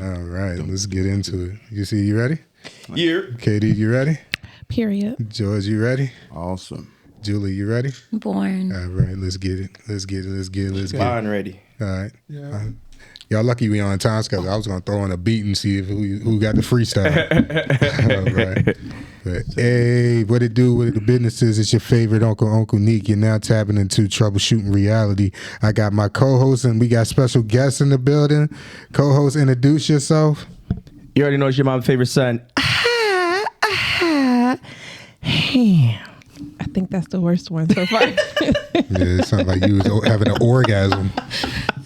All right, let's get into it. You ready? Yeah. KD, you ready? Period. George, you ready? Awesome. Julie, you ready? Born. All right, let's get it. Let's get it. Fine, ready. All right. Yeah. Y'all lucky we on time schedule. I was gonna throw in a beat and see if who got the freestyle. All right. But hey, what it do? What the business is? It's your favorite Uncle Neek. You're now tapping into Troubleshooting Reality. I got my co-host and we got special guests in the building. Co-host, introduce yourself. You already know it's your mom's favorite son. I think that's the worst one so far. Yeah, it sounds like you was having an orgasm.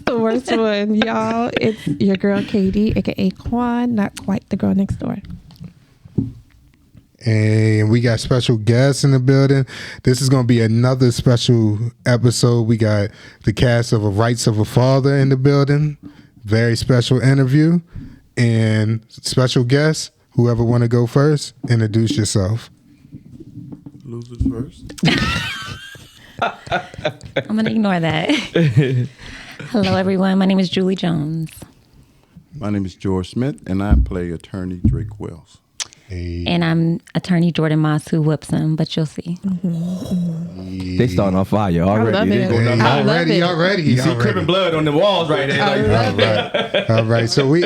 The worst one, y'all. It's your girl Katie, aka Quan, not quite the girl next door. And we got special guests in the building. This is going to be another special episode. We got the cast of Rights of a Father in the building. Very special interview. And special guests, whoever want to go first, introduce yourself. Losers first. I'm going to ignore that. Hello, everyone. My name is Julie Jones. My name is George Smith, and I play attorney Drake Wells. Hey. And I'm attorney Jordan Moss, who whoops him, but you'll see. They starting on fire already. love They it. going on I love it. Already. You see crippin' blood on the walls right there. All right. So we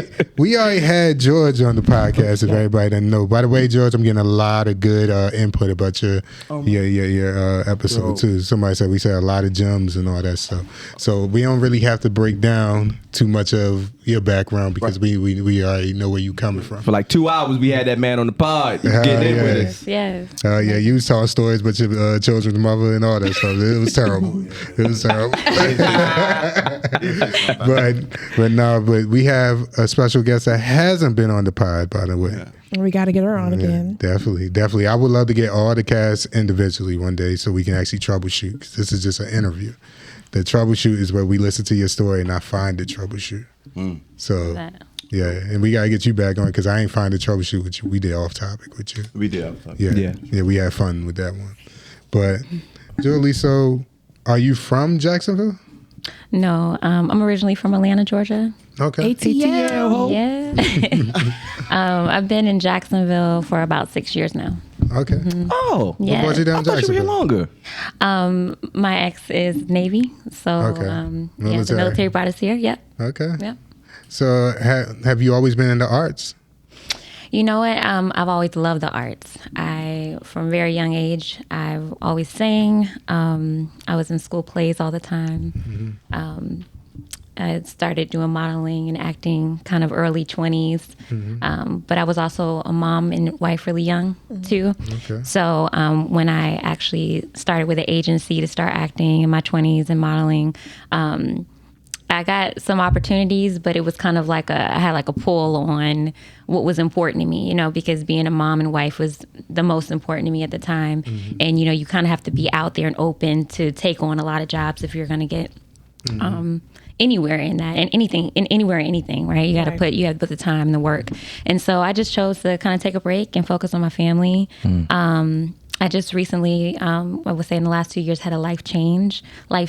already had George on the podcast. If everybody doesn't know. By the way, George, I'm getting a lot of good input about your episode too. Somebody said we said a lot of gems and all that stuff. So we don't really have to break down too much of your background because we already know where you coming from. For like 2 hours, we had that man on the pod. Getting in with us. Yes. Yeah, you was telling stories about your children's mother and all that stuff. It was terrible. But we have a special guest that hasn't been on the pod, by the way. Yeah. We got to get her on again. Definitely. I would love to get all the cast individually one day so we can actually troubleshoot. 'Cause this is just an interview. The troubleshoot is where we listen to your story and I find the troubleshoot. So, yeah, and we got to get you back on because I ain't find the troubleshoot with you. We did off topic with you. We did. Yeah, we had fun with that one. But, Julie, so are you from Jacksonville? No, I'm originally from Atlanta, Georgia. Okay. ATL. Yeah. I've been in Jacksonville for about 6 years now. Okay. Oh. Yeah. What brought you down I thought you were here Jacksonville? longer. My ex is Navy, so Okay. the Military. military brought us here. Yep. Okay. Yep. So have you always been in the arts? You know what? I've always loved the arts. From a very young age, I've always sang. I was in school plays all the time. I started doing modeling and acting kind of early 20s. But I was also a mom and wife really young too. Okay. So when I actually started with an agency to start acting in my 20s and modeling, I got some opportunities, but it was kind of like I had like a pull on what was important to me, because being a mom and wife was the most important to me at the time. And, you kind of have to be out there and open to take on a lot of jobs if you're going to get anywhere in that and anything, right? You got to put the time and the work. And so I just chose to kind of take a break and focus on my family. I just recently, I would say in the last 2 years, had a life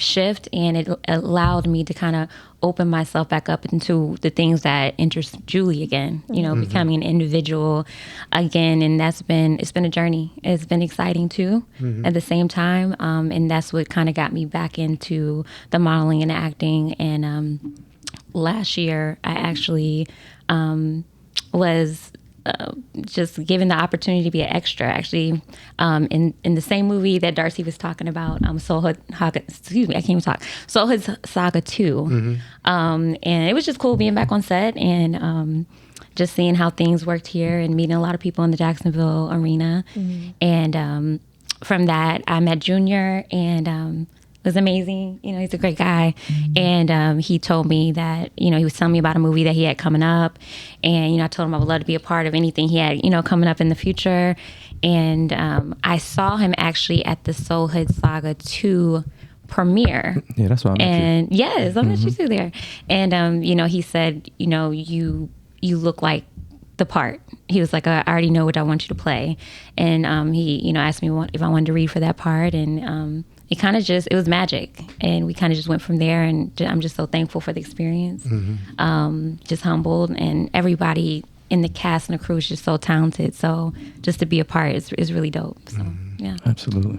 shift, and it allowed me to kind of open myself back up into the things that interest Julie again, becoming an individual again. And it's been a journey. It's been exciting too at the same time. And that's what kind of got me back into the modeling and acting. And last year, I actually was just given the opportunity to be an extra, actually, in the same movie that Darcy was talking about, Soul Hood Saga 2. And it was just cool being back on set and just seeing how things worked here and meeting a lot of people in the Jacksonville arena. And from that, I met Junior and was amazing. He's a great guy. And he told me that, he was telling me about a movie that he had coming up. And, I told him I would love to be a part of anything he had, coming up in the future. And I saw him actually at the Soul Hood Saga 2 premiere. Yeah, that's why I met and you. Yes, I met you too there. And, he said, you look like the part. He was like, I already know what I want you to play. And he, asked me if I wanted to read for that part. And it was magic, and we kind of just went from there. And I'm just so thankful for the experience. Just humbled, and everybody in the cast and the crew is just so talented. So just to be a part is really dope. So yeah, Absolutely.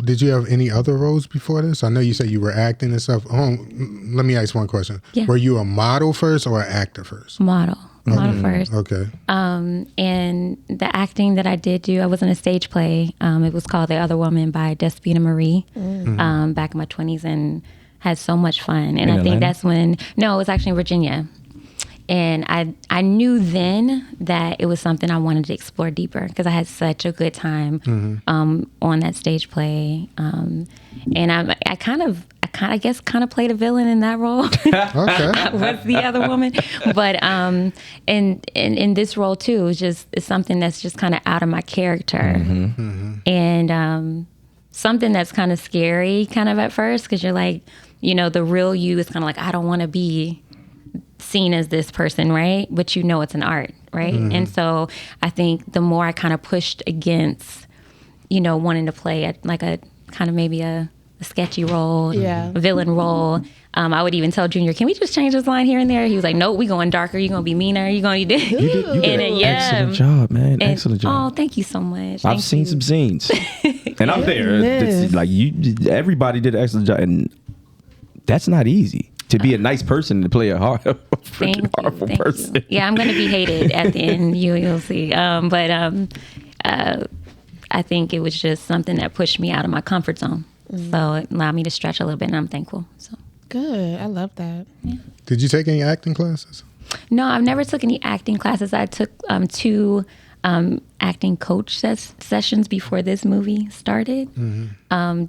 Did you have any other roles before this? I know you said you were acting and stuff. Let me ask one question. Yeah. Were you a model first or an actor first? model first. Okay. And the acting that I did do, I was in a stage play. It was called The Other Woman by Despina Marie, back in my 20s, and had so much fun. And I think that's when, no, it was actually in Virginia. And I knew then that it was something I wanted to explore deeper, because I had such a good time on that stage play. And I guess played a villain in that role. Okay. Was the other woman. But in this role too, it's something that's just kind of out of my character. And something that's kind of scary kind of at first, because you're like, the real you is kind of like, I don't want to be seen as this person, right? But it's an art, right? And so I think the more I kind of pushed against, wanting to play a kind of maybe a sketchy role, a villain role. I would even tell Junior, can we just change this line here and there? He was like, nope, we going darker. You're going to be meaner. You're going to do You did an excellent job, man. Excellent job. Oh, thank you so much. I've seen some scenes, and I'm there. It's everybody did an excellent job, and that's not easy. To be a nice person and to play a horrible person. Yeah, I'm going to be hated at the end. You'll see. But I think it was just something that pushed me out of my comfort zone. So it allowed me to stretch a little bit, and I'm thankful. So Good. I love that. yeah. Did you take any acting classes? No, I've never took any acting classes. I took 2 acting coach sessions before this movie started.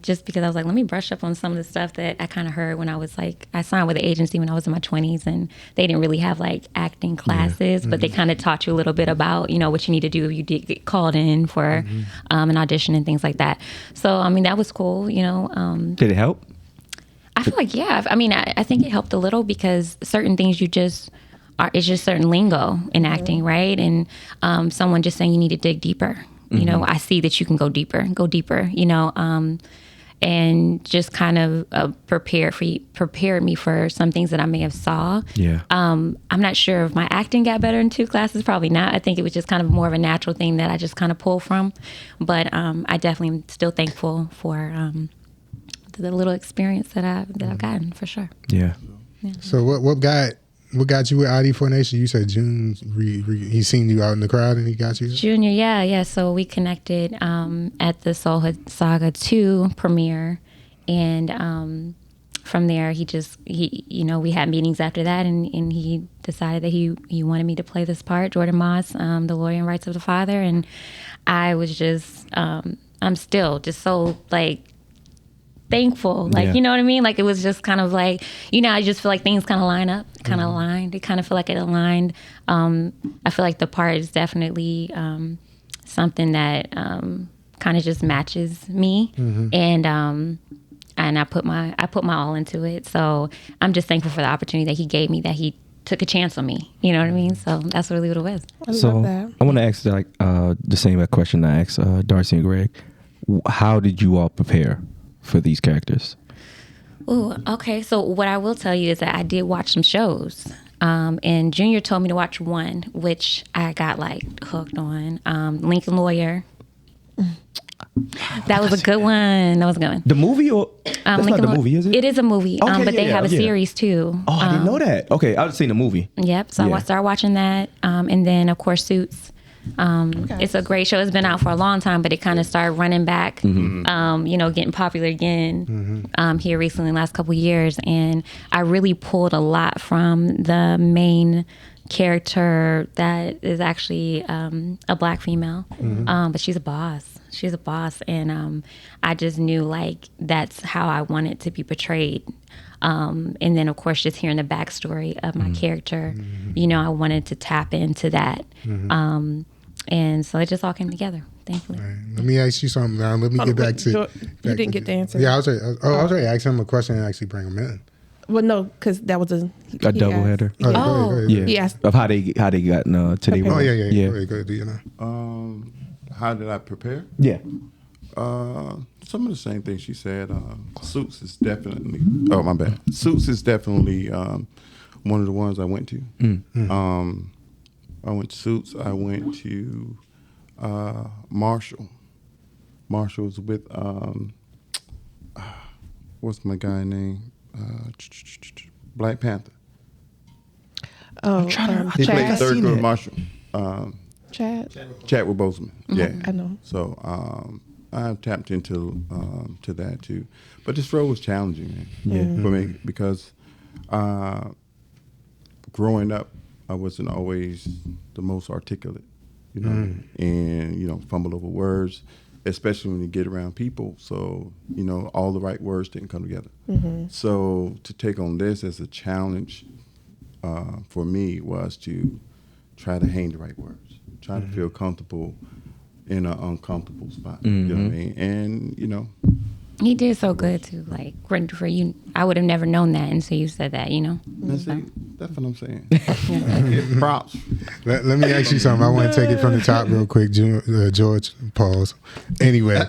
Just because I was like, let me brush up on some of the stuff that I kind of heard when I was like, I signed with an agency when I was in my 20s, and they didn't really have like acting classes, but they kind of taught you a little bit about, what you need to do if you did get called in for an audition and things like that. So, I mean, that was cool, Did it help? I feel like, yeah. I mean, I think it helped a little, because certain things it's just certain lingo in acting, right? And someone just saying you need to dig deeper. I see that you can go deeper, and just kind of prepared me for some things that I may have saw. Yeah. I'm not sure if my acting got better in 2 classes. Probably not. I think it was just kind of more of a natural thing that I just kind of pulled from. But I definitely am still thankful for the little experience that I've gotten, for sure. Yeah. So what got you with ID4 Nation? You said June, he seen you out in the crowd and he got you? Junior, yeah. So we connected at the Soulhood Saga 2 premiere. And from there, we had meetings after that, and he decided that he wanted me to play this part, Jordan Moss, the lawyer in Rights of the Father. And I was just, I'm still just so like, thankful, you know what I mean? Like, it was just kind of like, I just feel like things kind of line up, kind of aligned. It kind of feel like it aligned. I feel like the part is definitely something that kind of just matches me, and I put my all into it. So I'm just thankful for the opportunity that he gave me, that he took a chance on me. You know what I mean? So that's really what it was. I love that. I want to ask the same question I asked Darcy and Greg. How did you all prepare for these characters? Oh, okay. So what I will tell you is that I did watch some shows. And Junior told me to watch one, which I got like hooked on. Lincoln Lawyer. That was a good one. The movie, or that's not the movie, is it? It is a movie, Okay, but they have a series too. Oh, I didn't know that. Okay, I've seen the movie. Yep. So I started watching that, and then of course Suits. It's a great show. It's been out for a long time, but it kind of started running back, getting popular again here recently, in the last couple of years. And I really pulled a lot from the main character that is actually a Black female, but she's a boss. She's a boss, and I just knew like that's how I wanted to be portrayed. And then, of course, just hearing the backstory of my character, I wanted to tap into that. And so it just all came together, thankfully. Right. Let me ask you something now. Let me get back to... You didn't get the answer. Yeah, I was ready to ask him a question and actually bring him in. Well, no, because that was a double header. Go ahead. Yeah. He asked. Of how they got to their role. Oh, yeah. Yeah. Go ahead, do you know? How did I prepare? Yeah. Some of the same things she said. Suits is definitely. Oh, my bad. Suits is definitely one of the ones I went to. I went to Suits. I went to Marshall. Marshall was with what's my guy name? Black Panther. Oh, He played Chad. third girl Marshall. Chadwick Boseman. Yeah, I know. So I tapped into to that too, but this role was challenging, man, for me because growing up, I wasn't always the most articulate, you know, and fumble over words, especially when you get around people. So all the right words didn't come together. So to take on this as a challenge for me was to try to hang the right words. Try to feel comfortable in an uncomfortable spot. You know what I mean? And He did so good too. Like for you, I would have never known that until you said that. that's what I'm saying. I get props. Let me ask you something. I want to take it from the top real quick, George. Pause. Anyway,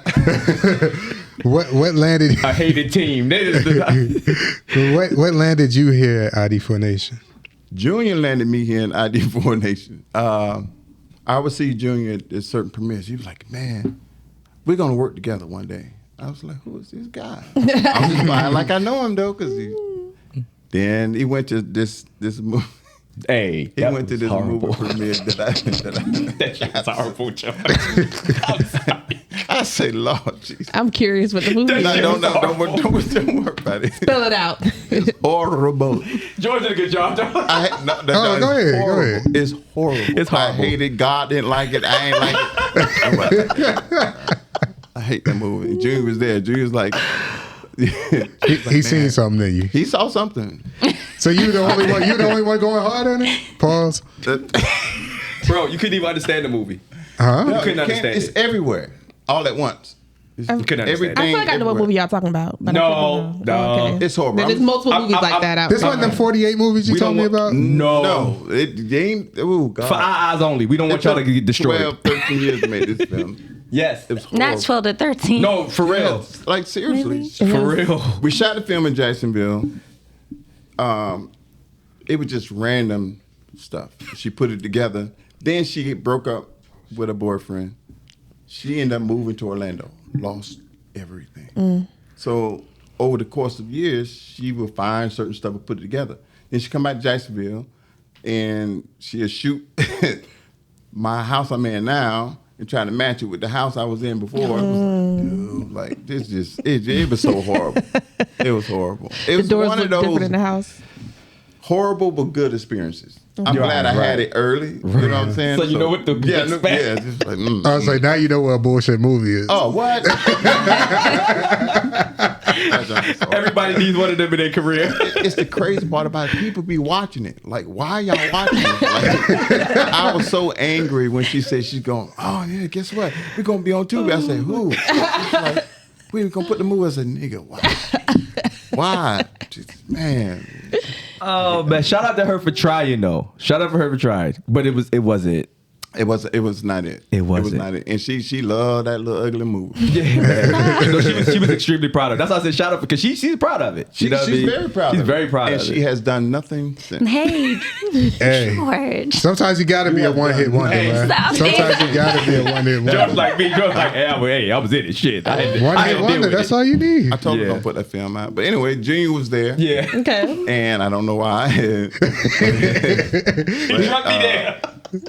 what landed? I hated team. What landed you here at ID4 Nation? Junior landed me here in ID4 Nation. I would see Junior at certain premieres. He was like, "Man, we're gonna work together one day." I was like, "Who is this guy?" I'm just like I know him though, then he went to this movie. Hey, He went to this movie premiere that I that shit was horrible, Joe. I'm sorry. I say, Lord Jesus. I'm curious what the movie is. Don't worry about it. Spell it out. It's horrible. George did a good job, though. Go ahead. It's horrible. It's horrible. I hate it. God didn't like it. I ain't like it. I hate that movie. And Junior was there. Junior was like, he seen something in you. he saw something. So you the only one. You the only one going hard on it. Pause. Bro, you couldn't even understand the movie. Huh? You couldn't understand It's it. everywhere, all at once. You couldn't understand everything- it. I feel like I know what everywhere. movie y'all talking about. But No, I couldn't know. no. It's horrible. There's multiple movies like that out. This wasn't them 48 movies you We told don't me want- about. No. No, it ain't. Oh God. For our eyes only. We don't want y'all to get destroyed. 12, 13 years to make this film. Yes. It was horrible. Not 12 to 13. No, for real. Yes. Like seriously. Really? For real. We shot the film in Jacksonville. It was just random stuff. She put it together. Then she broke up with her boyfriend. She ended up moving to Orlando. Lost everything. So over the course of years, she would find certain stuff and put it together. Then she come back to Jacksonville, and she'll shoot my house I'm in now and try to match it with the house I was in before. It was like, dude, like this just it was so horrible. It was horrible. It The was doors one look of different in the those house. horrible but good experiences. I'm glad I had it early. You know what I'm saying? So you know what to expect. Yeah, just like, I was like, now you know what a bullshit movie is. oh, what? Everybody needs one of them in their career. It's the crazy part about it. People be watching it. Like, why y'all watching it? Like, I was so angry when she said she's going, oh, yeah, guess what? We're going to be on Tubi. I said, who? She's like, we going to put the movie as a nigga. Why? Just, man. Oh man, shout out to her for trying though. Shout out for her for trying, but it wasn't. It was not it. It wasn't. It was not it. And she loved that little ugly movie. Yeah, man. No, she was extremely proud of it. That's why I said shout out because she's proud of it. She's very proud She's of it. very proud and of it. she has done nothing since. Hey, Hey, George. sometimes you gotta be a one-hit wonder, man. Stop it. Sometimes you gotta be a one-hit Just wonder. like me, just like hey, I was in it. Shit, I had to One-hit deal wonder. with That's it. all you need. I told her Yeah. don't put that film out. But anyway, Junior was there. Yeah, Okay. And I don't know why. he struck me there.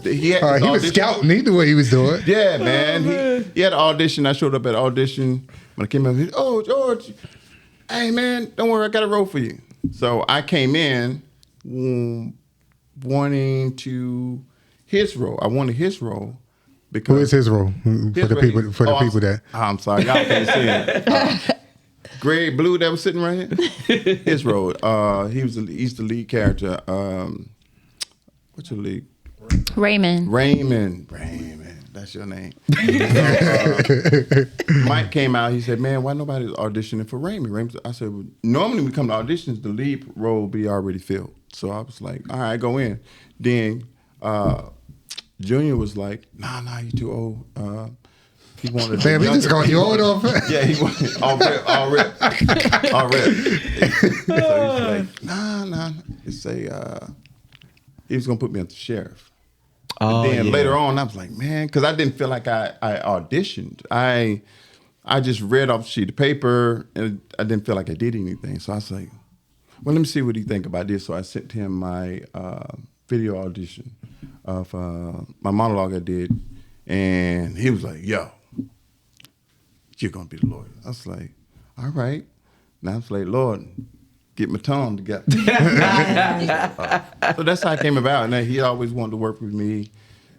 He had He this was audition. scouting. He knew what he was doing. Yeah, man. He had an audition. I showed up at audition. When I came up, he said, oh, George, hey, man, don't worry. I got a role for you. So I came in wanting to his role. I wanted his role. Because Who is his role for the people that? I'm sorry, y'all can't see it. Greg Blue that was sitting right here. His role. He's the lead character. What's your lead? Raymond. Raymond, that's your name. Mike came out. He said, "Man, why nobody's auditioning for Raymond?" I said, well, "Normally we come to auditions, the lead role will be already filled." So I was like, "All right, go in." Then Junior was like, "Nah, you too old. He wanted. Damn, he just called you old off. Yeah, he wanted all rip. So he's like, nah. It's he was gonna put me as the sheriff. Oh, And then yeah. later on, I was like, man, because I didn't feel like I auditioned. I just read off a sheet of paper, and I didn't feel like I did anything. So I was like, well, let me see what he think about this. So I sent him my video audition of my monologue I did, and he was like, yo, you're going to be the lawyer. I was like, all right. And I was like, Lord, get my tongue together. So that's how it came about. And he always wanted to work with me.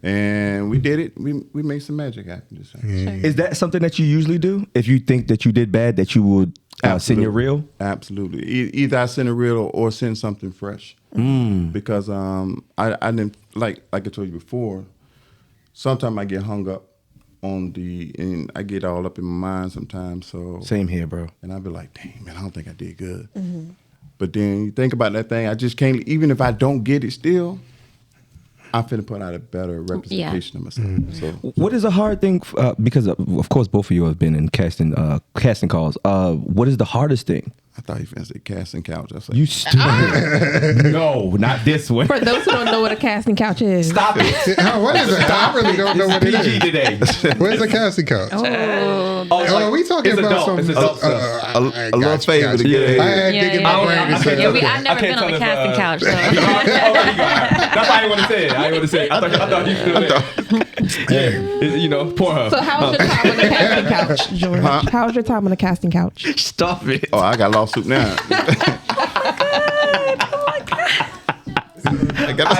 And we did it. We made some magic happen. Is that something that you usually do? If you think that you did bad, that you would send your reel? Absolutely. Either I send a reel or send something fresh. Because I didn't, like I told you before, sometimes I get hung up and I get all up in my mind sometimes. So Same here, bro. And I'll be like, dang, man, I don't think I did good. But then you think about that thing, I just can't, even if I don't get it still, I'm finna put out a better representation of myself. So, what is a hard thing? Because of course, both of you have been in casting calls. What is the hardest thing? I thought you finna say casting couch. I was like, You stupid. No, not this one. For those who don't know what a casting couch is. Stop it. What is it? I really don't know what it PG is. today. Where's the casting couch? Oh, We talking it's about adult. some It's adult stuff. a little favor to get I had Yeah, digging yeah, my brain to say, Yeah, okay. I've never I can't been on the tell if, casting couch. So. That's why I didn't want to say it. I thought you still there. Yeah, you know, poor her. So how was your time on the casting couch, George? How was your time on the casting couch? Stop it. Oh, I got a lawsuit now. I can't. got a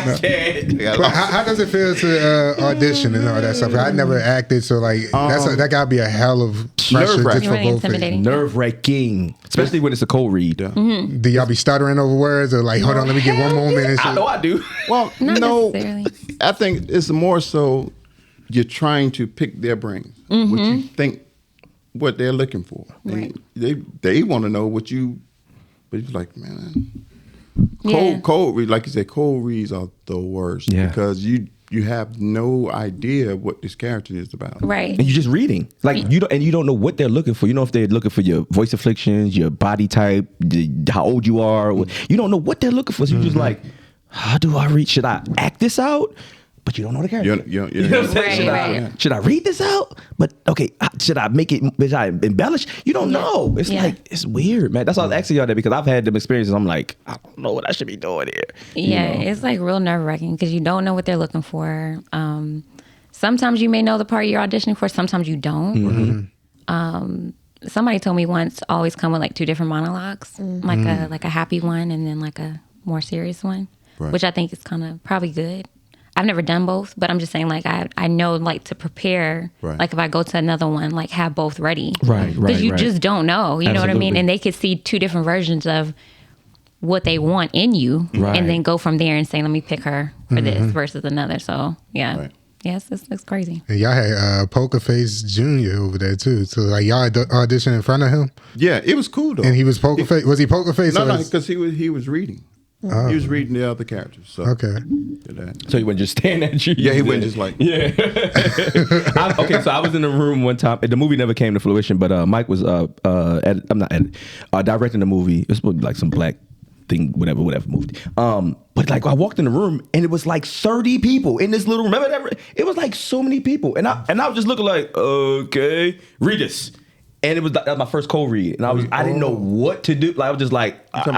But lawsuit. how does it feel to audition and all that stuff? I never acted, so like that gotta be a hell of pressure nerve-wracking. just for Really both of you. intimidating. Nerve-wracking, especially when it's a cold read. Do y'all be stuttering over words or like, hold on, let me get one moment? And I shit? know I do. Well, Not no, necessarily. I think it's more so you're trying to pick their brains, what you think, what they're looking for. Right. They want to know what you, but you're like, man, Yeah. cold read, like you said, cold reads are the worst because you have no idea what this character is about. Right. And you're just reading, like you don't know what they're looking for. You know if they're looking for your voice afflictions, your body type, how old you are. You don't know what they're looking for. So you're just like, how do I read? Should I act this out? But you don't know the character. You know what I'm saying? Right. Should I read this out? But okay, should I make it? Should I embellish? You don't know. It's Yeah. like it's weird, man. That's why I was asking y'all that because I've had them experiences. I'm like, I don't know what I should be doing here. Yeah, it's like real nerve wracking because you don't know what they're looking for. Sometimes you may know the part you're auditioning for. Sometimes you don't. Somebody told me once, always come with like 2 different monologues, like a happy one and then like a more serious one, which I think is kind of probably good. I've never done both, but I'm just saying like I know like to prepare. Right. Like if I go to another one, like have both ready. Right. Because you just don't know. You know what I mean? Absolutely. And they could see 2 different versions of what they want in you Right. and then go from there and say, let me pick her for this versus another. So yeah. Right. Yes, it's crazy. And y'all had Poker Face Jr. over there too. So like y'all auditioned in front of him, Yeah, it was cool though. and he was Poker Face. Was he Poker Face? no, or no, was- because he was reading. He was reading the other characters. So Okay. did that. So he wouldn't just stand at you. Yeah, he went just like Yeah. Okay, so I was in the room one time. The movie never came to fruition, but Mike was directing the movie. It was like some black thing, whatever movie. But like I walked in the room and it was like 30 people in this little room. Remember that? It was like so many people, and I was just looking like, okay, read this. And it was that was my first cold read, and I didn't know what to do. Like I was just like, because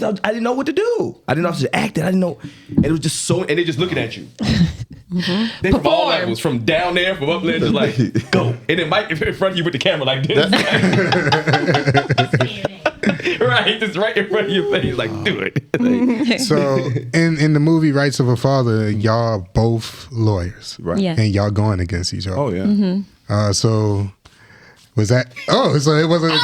I didn't know what to do. I didn't know how to act it. I didn't know, and it was just so. And they just looking at you. They from all levels, from down there, from up there, just like go. And then Mike in front of you with the camera like this, right? Just right in front of your face, like do it. Like, So in the movie Rights of a Father, y'all both lawyers, right. Yeah. and y'all going against each other. Oh yeah. So was that? Oh, so it wasn't.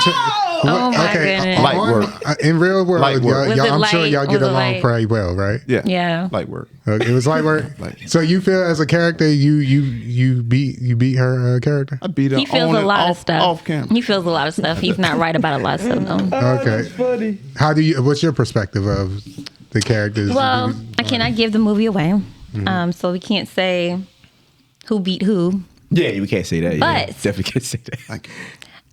Oh, my goodness. Light work. In real world, Light work. Was it I'm sure light? y'all get Was it along light? pretty well, right? Yeah. Yeah. Light work. It was light work. Light. So you feel as a character, you beat her character. I beat her He feels on a and lot off, of stuff. off camera. He feels a lot of stuff. He's not right about a lot of stuff though. Okay. funny. How do you? What's your perspective of the characters? Well, I cannot give the movie away, so we can't say who beat who. Yeah, we can't say that. But- definitely can't say that. Thank you.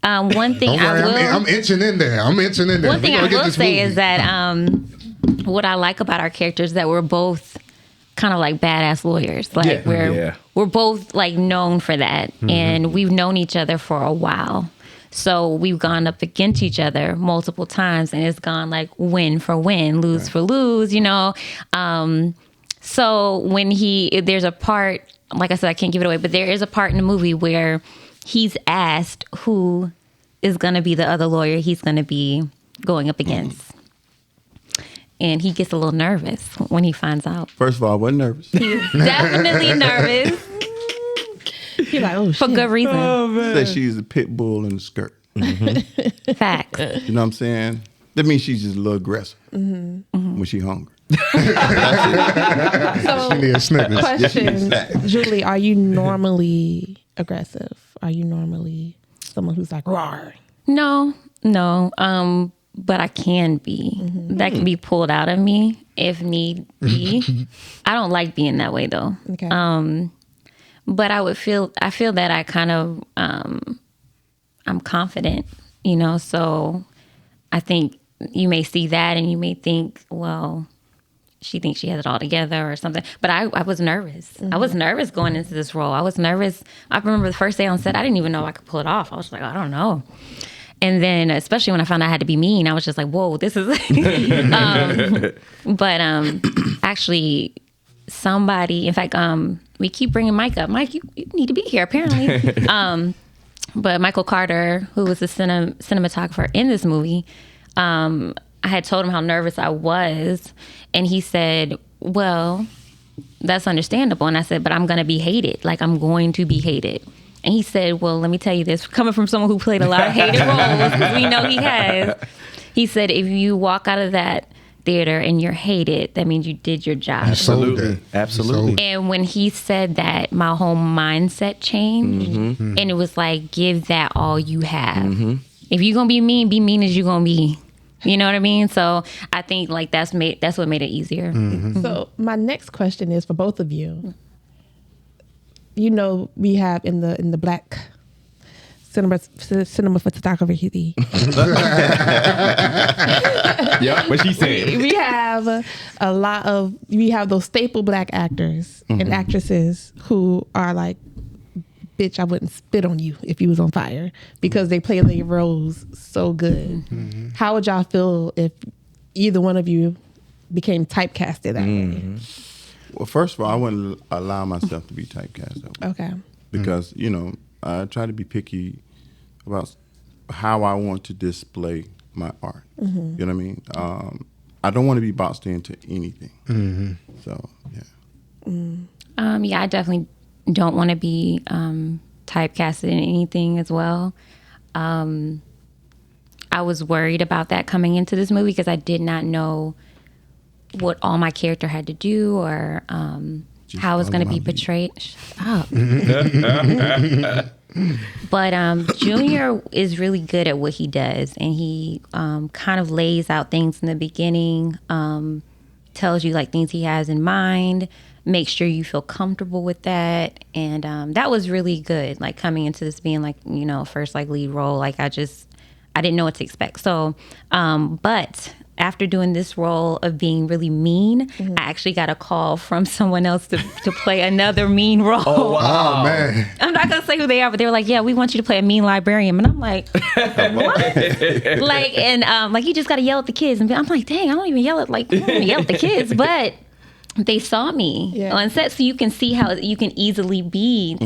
One thing Don't I worry, will. I'm itching in there. One thing I will say is that that what I like about our characters is that we're both kind of like badass lawyers. Like we're both like known for that, and we've known each other for a while. So we've gone up against each other multiple times, and it's gone like win for win, lose for lose. So when there's a part, like I said, I can't give it away, but there is a part in the movie where he's asked who is going to be the other lawyer he's going to be going up against. And he gets a little nervous when he finds out. First of all, I wasn't nervous. He's definitely nervous You're like, oh, for shit. good reason. Said she's a pit bull in a skirt. Facts. You know what I'm saying? That means she's just a little aggressive when she hungry. So, she need a Snickers. question, Julie, are you normally aggressive? Are you normally someone who's like, roar? No. But I can be. That can be pulled out of me if need be. I don't like being that way though. Okay. But I feel that I kind of, I'm confident, so I think you may see that and you may think, well, she thinks she has it all together or something. But I was nervous. I was nervous going into this role. I was nervous. I remember the first day on set, I didn't even know I could pull it off. I was like, I don't know. And then, especially when I found out I had to be mean, I was just like, whoa, this is... actually, somebody... In fact, we keep bringing Mike up. Mike, you need to be here, apparently. But Michael Carter, who was the cinematographer in this movie, I had told him how nervous I was. And he said, well, that's understandable. And I said, but I'm going to be hated. Like, I'm going to be hated. And he said, well, let me tell you this, coming from someone who played a lot of hated roles, because we know he has. He said, if you walk out of that theater and you're hated, that means you did your job. Absolutely. And when he said that, my whole mindset changed. And it was like, give that all you have. If you're going to be mean as you're going to be. You know what I mean? So I think like that's what made it easier. So my next question is for both of you. We have in the black cinema photography. Yeah, what she said. We have those staple black actors and actresses who are like, bitch, I wouldn't spit on you if you was on fire, because they play their roles so good. How would y'all feel if either one of you became typecasted that way? Well, first of all, I wouldn't allow myself to be typecast that way. Okay. Because, I try to be picky about how I want to display my art. You know what I mean? I don't want to be boxed into anything. So, yeah. Yeah, I definitely don't want to be typecasted in anything as well. I was worried about that coming into this movie because I did not know what all my character had to do or how it's going to be portrayed. Shut up. But Junior is really good at what he does, and he kind of lays out things in the beginning, tells you like things he has in mind, make sure you feel comfortable with that. And that was really good, like coming into this being like, first like lead role. Like I didn't know what to expect. So, but after doing this role of being really mean, I actually got a call from someone else to play another mean role. Oh, wow. Oh, man. I'm not gonna say who they are, but they were like, "Yeah, we want you to play a mean librarian." And I'm like, "What?" Like, and like you just got to yell at the kids. And I'm like, "Dang, I don't even yell at the kids." But they saw me on set, so you can see how you can easily be,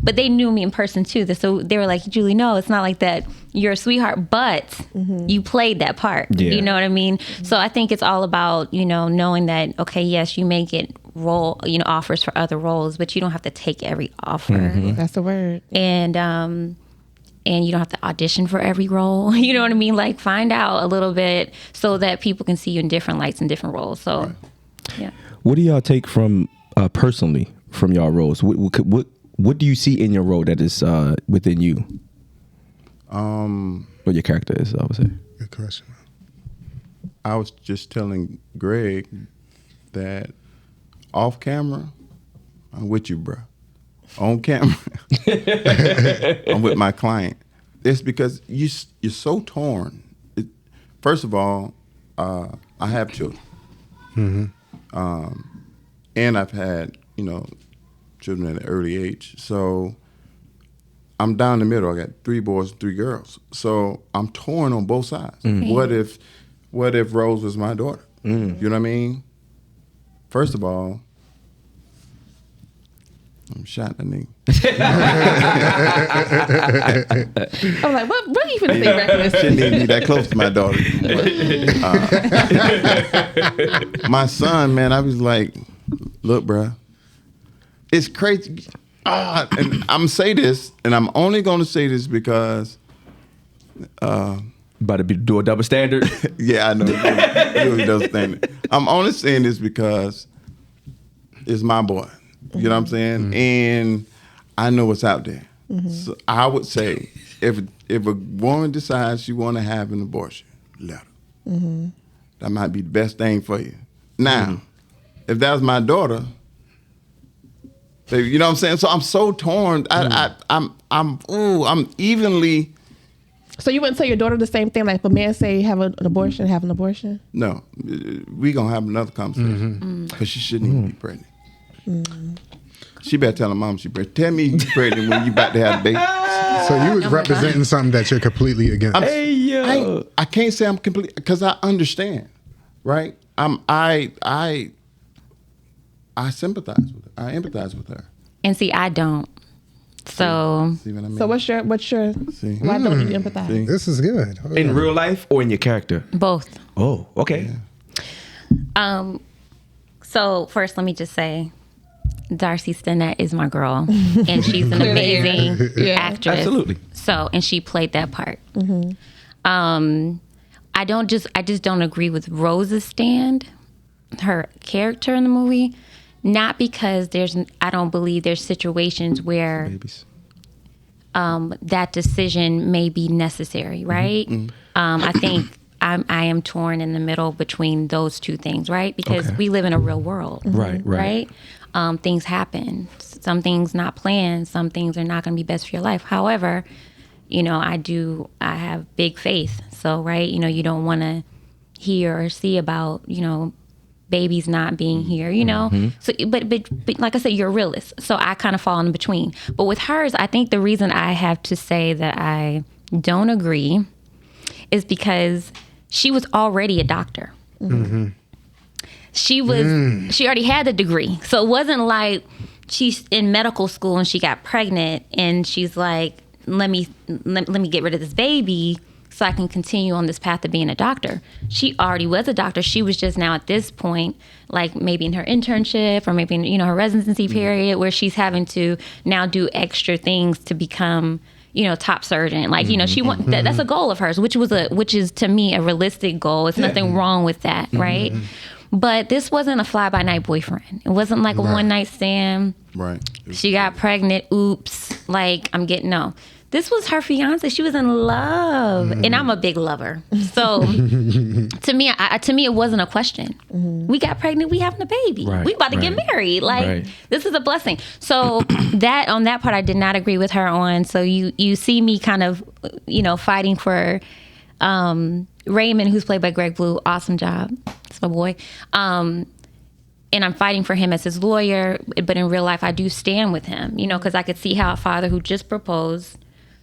But they knew me in person too. So they were like, "Julie, no, it's not like that. You're a sweetheart, but you played that part." Yeah. You know what I mean? So I think it's all about knowing that okay, yes, you may get offers for other roles, but you don't have to take every offer. That's the word. And you don't have to audition for every role. You know what I mean? Like find out a little bit so that people can see you in different lights and different roles. So, yeah. What do y'all take from personally from y'all roles? What do you see in your role that is within you? What your character is, I would say. Good question. I was just telling Greg that off camera, I'm with you, bro. on camera. I'm with my client. It's because you're so torn. First of all, I have children. And I've had, children at an early age. So I'm down the middle. I got 3 boys and 3 girls. So I'm torn on both sides. What if Rose was my daughter? You know what I mean? First of all, I'm shot in the knee. I'm like, what are you finna say reckless? Shouldn't even be that close to my daughter. But, my son, man, I was like, look, bruh, it's crazy. And I'm say this, and I'm only going to say this because About to do a double standard. yeah, I know. Really double standard. I'm only saying this because it's my boy. You know what I'm saying? And I know what's out there. So I would say if a woman decides she want to have an abortion, let her. That might be the best thing for you. Now, if that was my daughter, you know what I'm saying? So I'm so torn. I'm evenly. So you wouldn't tell your daughter the same thing? Like if a man say have an abortion? No, we gonna have another conversation because she shouldn't even be pregnant. She better tell her mom she pregnant. Tell me you pregnant when you about to have a baby. So you was representing something that you're completely against. I can't say I'm completely because I understand, right? I sympathize with her. I empathize with her. And see, I don't. So, See what I mean? So what's your why don't you empathize? See? This is good. In real life or in your character? both. Oh, okay. So first, let me just say, Darcy Stinnett is my girl, and she's an amazing actress. Absolutely. So, and she played that part. I just don't agree with Rose's stand, her character in the movie, not because I don't believe there's situations where Babies. that decision may be necessary, right? I think I am torn in the middle between those two things, right? Because we live in a real world, right? Things happen. Some things not planned. Some things are not going to be best for your life. However, I have big faith. So, right, you don't want to hear or see about, babies not being here, So, but like I said, you're a realist. So I kind of fall in between. But with hers, I think the reason I have to say that I don't agree is because she was already a doctor. She already had the degree. So it wasn't like she's in medical school and she got pregnant and she's like, let me get rid of this baby so I can continue on this path of being a doctor. She already was a doctor. She was just now at this point, like maybe in her internship or maybe in, her residency period where she's having to now do extra things to become, top surgeon. Like, she that's a goal of hers, which is to me a realistic goal. It's nothing wrong with that, right? But this wasn't a fly-by-night boyfriend. It wasn't like a one-night stand. Right. She got pregnant. Oops. Like, no. This was her fiance. She was in love. And I'm a big lover. So to me, it wasn't a question. We got pregnant. We having a baby. Right, We about to get married. Like, this is a blessing. So on that part, I did not agree with her on. So you see me kind of, fighting for Raymond, who's played by Greg Blue. Awesome job. It's my boy. And I'm fighting for him as his lawyer, but in real life, I do stand with him, because I could see how a father who just proposed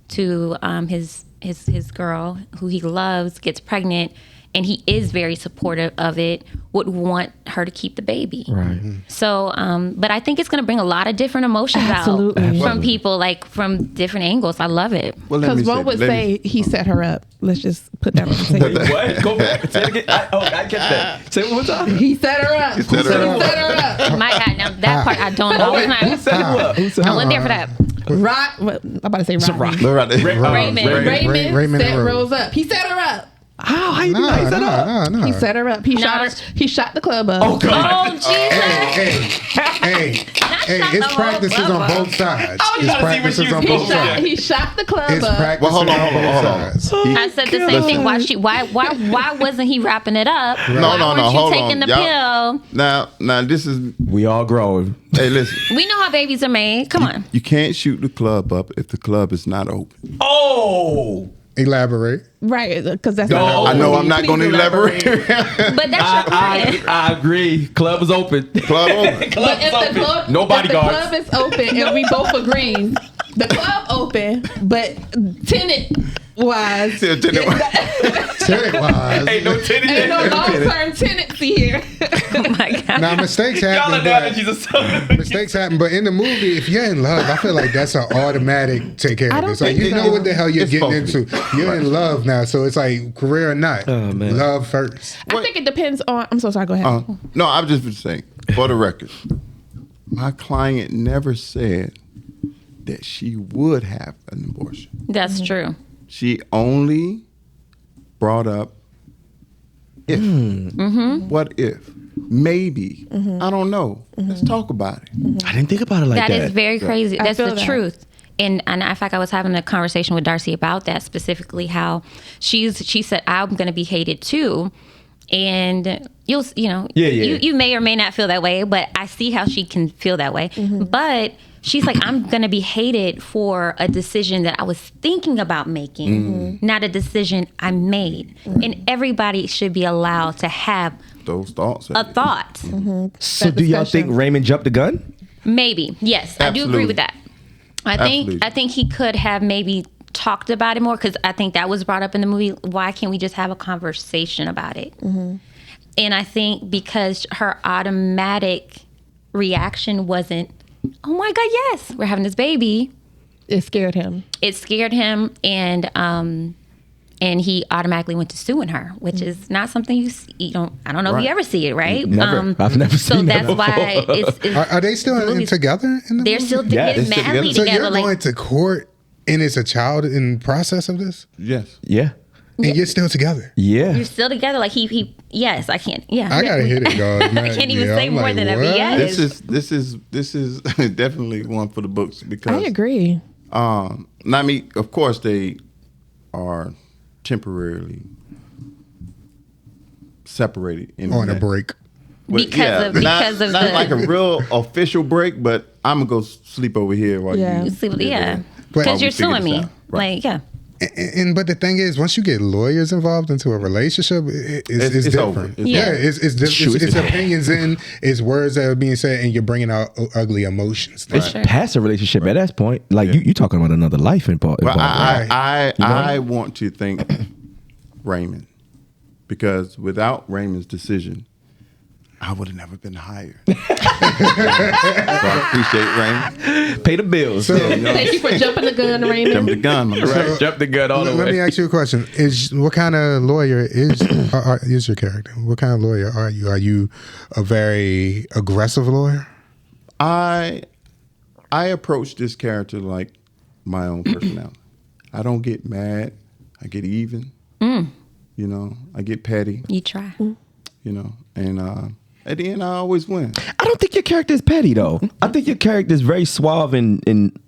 to his girl, who he loves, gets pregnant, and he is very supportive of it, would want her to keep the baby. Right. So, but I think it's going to bring a lot of different emotions out from people, like from different angles. I love it. Because one would say he set her up. Let's just put that on the table. What? Go back. Say it again. I get that. Say it one more time. He set her up. He set her up. My God, now that part I don't know. Who set who up? Who set I wasn't there for that. I'm about to say Rodney. Raymond set Rose up. He set her up. How you do that? He set up. He set her up. He shot the club up. Oh God. Oh Jesus! Hey. Not Hey, it's practices on both sides. It's practices on both sides. He shot the club It's up. practices Well, hold on. on both sides. I said the same thing. Why wasn't he wrapping it up? No, Why no, weren't no. you Hold taking on. the pill? Now, this is. We all grown. Hey, listen. We know how babies are made. Come on. You can't shoot the club up if the club is not open. Oh. Elaborate. Right, because that's No, not I know I'm not Please going to elaborate. But that's your client. I agree. Club is open. Club open. But if the club, No if the bodyguards. club is open and we both agree, the club open, but tenant wise, See a tenant. Tenant-wise. Ain't no titty. ain't no long-term tenancy here. Oh my God. Now, mistakes Y'all happen. are down that she's a son. Mistakes happen, but in the movie, if you're in love, I feel like that's an automatic take care I of don't it. It's like think you so. know what the hell you're It's getting supposed to into. You're in love now, so it's like career or not. Oh, man. Love first. I think it depends on. I'm so sorry. Go ahead. No, I was just saying, for the record, my client never said that she would have an abortion. That's true. She only brought up if. What if? Maybe. I don't know. Let's talk about it. I didn't think about it like that. That is very crazy. I That's feel the that. truth. And in fact, I was having a conversation with Darcy about that specifically. How she said, "I'm going to be hated too," and you may or may not feel that way, but I see how she can feel that way. But she's like, "I'm going to be hated for a decision that I was thinking about making, not a decision I made." And everybody should be allowed to have Those thoughts. a thought. So do y'all think Raymond jumped the gun? Maybe. Yes, I do agree Absolutely. with that. Absolutely. I think he could have maybe talked about it more, because I think that was brought up in the movie. Why can't we just have a conversation about it? And I think because her automatic reaction wasn't, "Oh my God, yes, we're having this baby." It scared him. It scared him, and he automatically went to suing her, which is not something you don't. I don't know if you ever see it, right? Never. I've never So seen that that's why before. it's Are they still movies- together in the They're movie? still Yeah, getting they're still madly So together. you're going to court and it's a child in process of this? Yes. Yeah. And you're still together? Yeah. You're still together. Like he yes, I can't. Yeah, I gotta hit it, dog. I can't even say more than that. But yes, This is definitely one for the books because I agree. I mean, of course, they are temporarily separated On a break. But because of not the like a real official break, but I'm gonna go sleep over here while Yeah. you. See, while yeah, But- because you're we figure suing me. this out. Right. Like, yeah, But the thing is, once you get lawyers involved into a relationship, it's it's over. different. It's Yeah, over. it's opinions in, it's words that are being said, and you're bringing out ugly emotions. It's past a relationship at that point. Like you talking about another life involved. Well, Right. I want to thank Raymond because without Raymond's decision, I would have never been hired. So I appreciate Raymond. Pay the bills. So, Thank you for jumping the gun, Raymond. Jump the gun, my man. Right. Jump the gun all the let way. me ask you a question: what kind of lawyer is your character? What kind of lawyer are you? Are you a very aggressive lawyer? I approach this character like my own personality. I don't get mad. I get even. You know, I get petty. you try. You know, and at the end, I always win. I don't think your character is petty though. I think your character is very suave and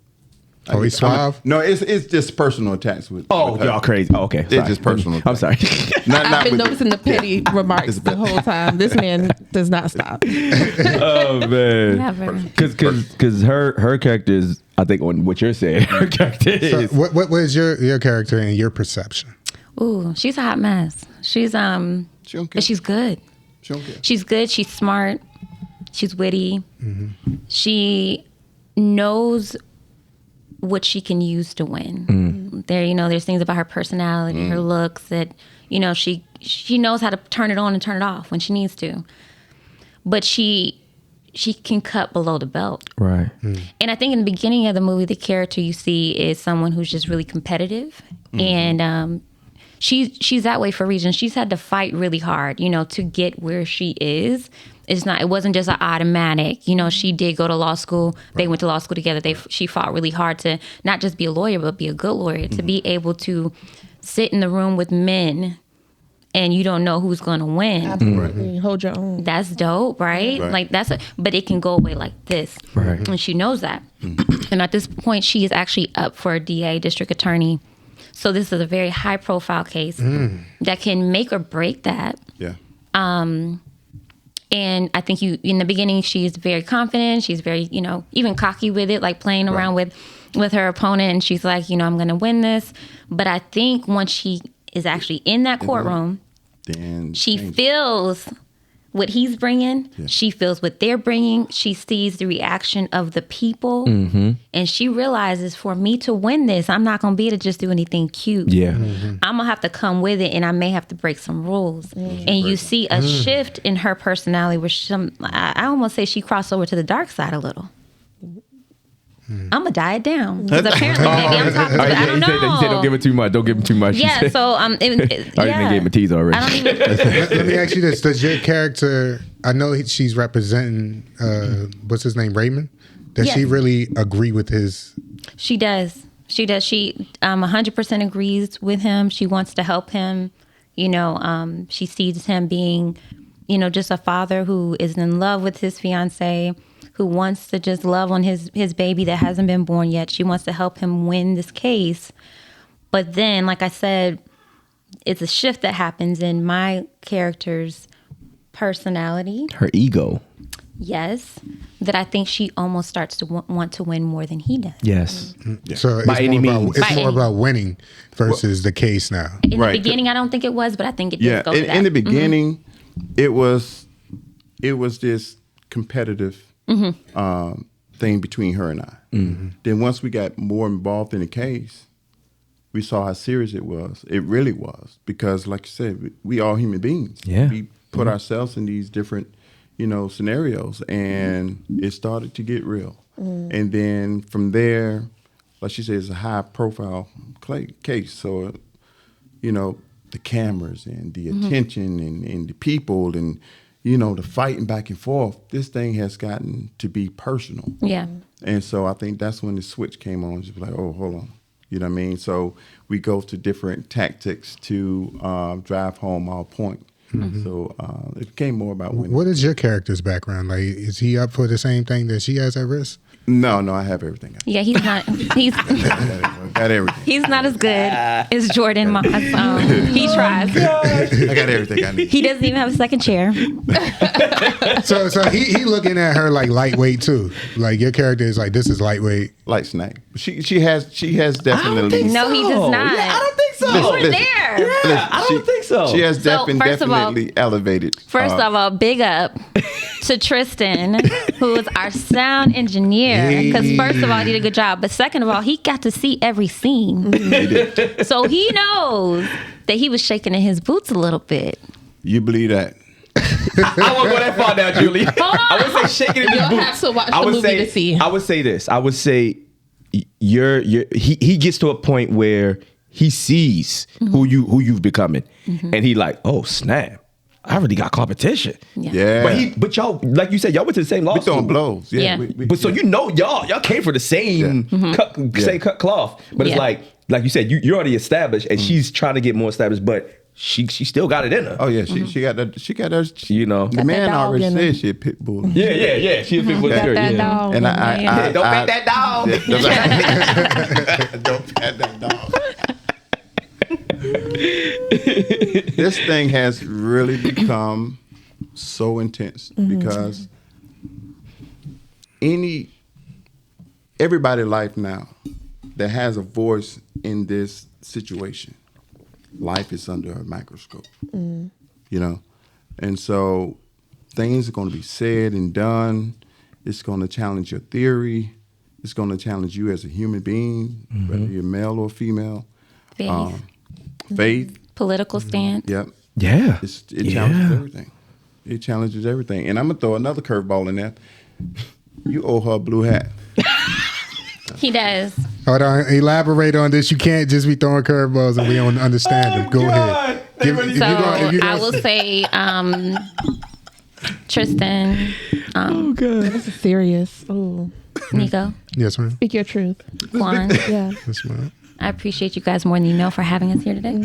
Oh, he's suave? No, it's just personal attacks with. oh, with her. y'all crazy. Oh, okay. It's Sorry. just personal. I'm sorry. I've been with- noticing the petty remarks It's the whole time. This man does not stop. Oh man. Never. Because her character is, I think, on what you're saying. Her character So is. what was your character and your perception? Ooh, she's a hot mess. She's She don't care. but she's good. She don't care. She's good. She's smart. She's witty. She knows what she can use to win. There's things about her personality, her looks that, she knows how to turn it on and turn it off when she needs to. But she can cut below the belt. Right. And I think in the beginning of the movie, the character you see is someone who's just really competitive. And she's that way for a reason. She's had to fight really hard, to get where she is. It wasn't just an automatic. She did go to law school. They went to law school together. She fought really hard to not just be a lawyer, but be a good lawyer, to be able to sit in the room with men and you don't know who's going to win. Absolutely. Hold your own. That's dope, right? Right. Like but it can go away like this. Right. And she knows that. And at this point, she is actually up for a DA, district attorney. So this is a very high profile case that can make or break that. Yeah. And I think in the beginning, she's very confident. She's very, even cocky with it, like playing around with her opponent. And she's like, I'm going to win this. But I think once she is actually in that courtroom, Then she feels what he's bringing. Yeah. She feels what they're bringing. She sees the reaction of the people. And she realizes, for me to win this, I'm not going to be able to just do anything cute. Yeah. I'm going to have to come with it, and I may have to break some rules. And you see a shift in her personality where I almost say she crossed over to the dark side a little. I'm going to diet down. Because apparently maybe I'm talking to I don't know. He said don't give it too much. Don't give him too much. Yeah, so I already gave him a tease already. I don't even... Let me ask you this: does your character? I know she's representing. What's his name, Raymond? Does Yes. she really agree with his? She does. She 100% agrees with him. She wants to help him. She sees him being, just a father who is in love with his fiance, who wants to just love on his baby that hasn't been born yet. She wants to help him win this case. But then, like I said, it's a shift that happens in my character's personality. Her ego. Yes. That I think she almost starts to want to win more than he does. Yes. So By any means. it's more about winning versus the case now. In the Right. beginning, I don't think it was, but I think it Yeah. did go to that. In the beginning, it was this competitive thing between her and I. Then once we got more involved in the case, we saw how serious it was. It really was, because, like you said, we all human beings. Yeah. We put ourselves in these different, scenarios, and it started to get real. And then from there, like she said, it's a high profile case. So, the cameras and the attention and the people and, the fighting back and forth, this thing has gotten to be personal. Yeah. And so I think that's when the switch came on. Just like, oh, hold on. You know what I mean? So we go to different tactics to drive home our point. So it became more about winning. What is your character's background? Like, is he up for the same thing that she has at risk? No, I have everything. Yeah, he's not. Got everything. He's not as good as Jordan Moss. He tries. I got everything I need. He doesn't even have a second chair. So he looking at her like lightweight too. Like, your character is like, this is lightweight. Light snack. She has definitely. No, he does not. Yeah, I don't think so. You were Listen. there. Yeah, I don't think so. She has So, first of all- definitely elevated. First of all, big up to Tristan, who is our sound engineer. Because first of all, he did a good job. But second of all, he got to see every scene. So he knows that he was shaking in his boots a little bit. You believe that? I won't go that far now, Julie. I would say shaking in his You'll boots. have to watch I the would movie say, to see. I would say this. I would say he gets to a point where he sees who you've becoming, and he like, oh snap, I really got competition. Yeah. But y'all, like you said, y'all went to the same law We school. throwing blows. Yeah. Yeah. But so y'all came for the same cut cloth. But it's Yeah. like you said, you're already established, and she's trying to get more established, but she still got it in her. Oh yeah, she got that. She got that. You know. The Got man that dog already in her. said she a pit bull. Yeah. She's been with Got her. that Yeah. dog. And I Don't pat that dog. Don't pat that dog. This thing has really become so intense because everybody life now that has a voice in this situation, life is under a microscope, and so things are going to be said and done. It's going to challenge your theory. It's going to challenge you as a human being, whether you're male or female. Faith. Political stance. Yep. Yeah. It challenges everything. It challenges everything. And I'm going to throw another curveball in there. You owe her a blue hat. He does. Hold on, elaborate on this. You can't just be throwing curveballs and we don't understand them. Go ahead. So I will say, Tristan, This is serious. Oh, Nico, Yes, ma'am. speak your truth. Juan, Yeah. Yes, ma'am. I appreciate you guys more than you know for having us here today.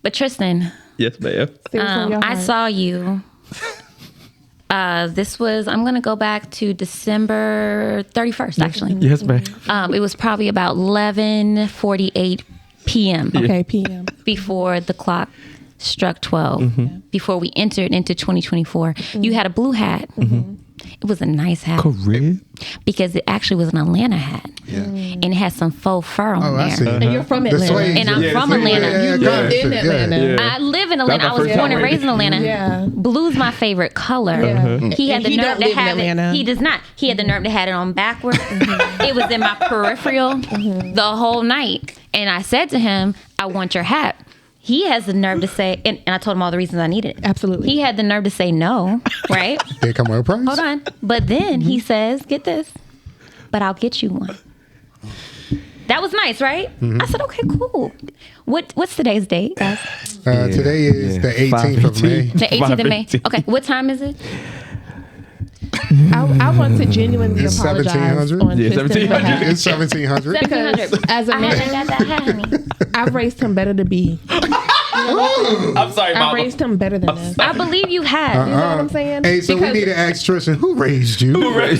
But Tristan, Yes, ma'am. Say what's on your I heart. saw you. This was, I'm going to go back to December 31st, actually. Yes, ma'am. It was probably about 11:48 p.m. Okay, PM. before the clock struck 12, before we entered into 2024. You had a blue hat. It was a nice hat Correct. because it actually was an Atlanta hat. And it had some faux fur on Oh, I there. see. And you're from The Atlanta. suede. And I'm Yeah, from so- Atlanta. Yeah, You lived in yeah. Atlanta. Yeah. I live in Atlanta. I That's was my born and first raised in Atlanta. Yeah. Blue's my favorite color. Yeah. He had And the he nerve don't to live in have it. Atlanta. He does not. He had the nerve to have it on backwards. It was in my peripheral the whole night. And I said to him, I want your hat. He has the nerve to say, and I told him all the reasons I needed it. Absolutely. He had the nerve to say no, right? They come with a price. Hold on. But then he says, get this, but I'll get you one. That was nice, right? I said, okay, cool. What's today's date, guys? Today is the 18th of May. The 18th of May. Okay, what time is it? I want to genuinely It's apologize 1700? on Yeah, Tristan's 1700. behalf. It's 1700. 1700. as a I haven't man, got that hat, honey. I've raised him better to be. I'm sorry, I've Mama. raised him better than this. I believe you have. You know what I'm saying? Hey, so Because we need to ask Tristan, who raised you? why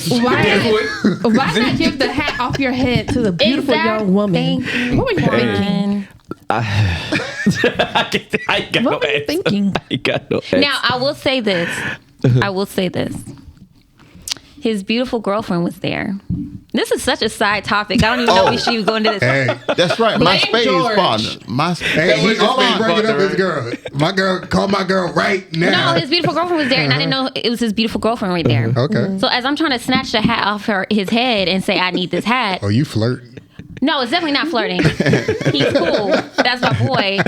not give the hat off your head to the beautiful young woman? Thank you. What were you thinking? And I ain't got What no were you answer. thinking? I ain't got no answer. now I will say this. I will say this. His beautiful girlfriend was there. This is such a side topic. I don't even know if we should even go into this. Hey, That's right. My Blame spades George. partner. My hey, he was always his bringing up partner, his girl. My girl, call my girl right now. No, his beautiful girlfriend was there, and I didn't know it was his beautiful girlfriend right there. Okay. So as I'm trying to snatch the hat off his head and say, I need this hat. Oh, you flirting? No, it's definitely not flirting. He's cool. That's my boy.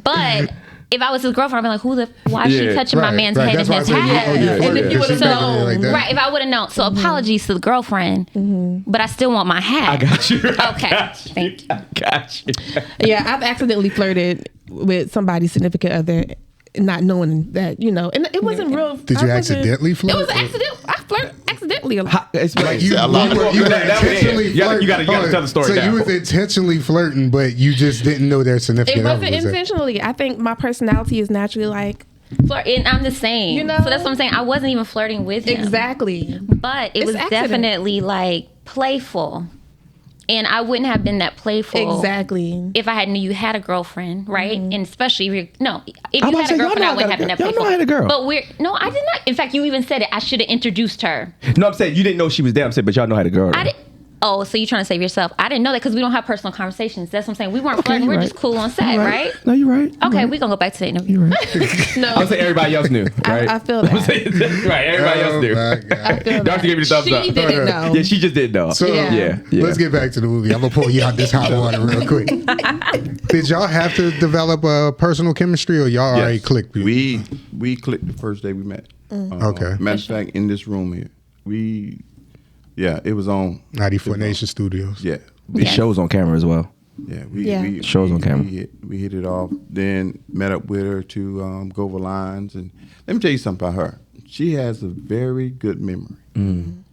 But if I was his girlfriend, I'd be like, why is she Yeah, touching my man's head in That's why I his said hat? you And flirting, if you 'cause would've she making it known, like that. Right, if I would have known. So apologies to the girlfriend, but I still want my hat. I got you. Okay, thank you. I got you. Yeah, I've accidentally flirted with somebody's significant other, not knowing that, you know, and it wasn't real. Did I you wasn't- accidentally flirt? It was accident. I flirted accidentally a lot. It's Like you, Yeah, you like- were That was it. intentionally You gotta- flirting. you gotta Hold on. tell the story So now. you was intentionally flirting, but you just didn't know their significant It other wasn't was there. intentionally. I think my personality is naturally like Flirt, and I'm the same. You know? So that's what I'm saying. I wasn't even flirting with him. exactly. But it It's was accident. definitely like playful. And I wouldn't have been that playful. Exactly. If I had knew you had a girlfriend, right? And especially if if I'm you about had to a say, y'all girlfriend, know I I wouldn't got have a been that girl. Y'all playful. know I had a girl. But no, I did not. In fact, you even said it. I should have introduced her. No, I'm saying you didn't know she was there. I'm saying, but y'all know how to girl. I did. Oh, so you're trying to save yourself? I didn't know that because we don't have personal conversations. That's what I'm saying. We weren't flirting. you're We're right. just cool on set, right? No, you're right. You're Okay, right. we're gonna go back to the interview. You're right. No, I'm saying everybody else knew, right? I feel that. I'm saying- right, everybody else Oh knew. my God. I feel Darcy gave me the thumbs she up. didn't know. Yeah, she just didn't know. So Yeah. Yeah. let's get back to the movie. I'm gonna pull you out this hot water real quick. Did y'all have to develop a personal chemistry, or y'all already Yes. clicked? We clicked the first day we met. Okay. Matter of fact, in this room here, it was on. ID4 Nation Studios. Yeah. It shows on camera as well. Yeah, Yeah. Shows on camera. We hit it off. Then met up with her to go over lines. And let me tell you something about her. She has a very good memory.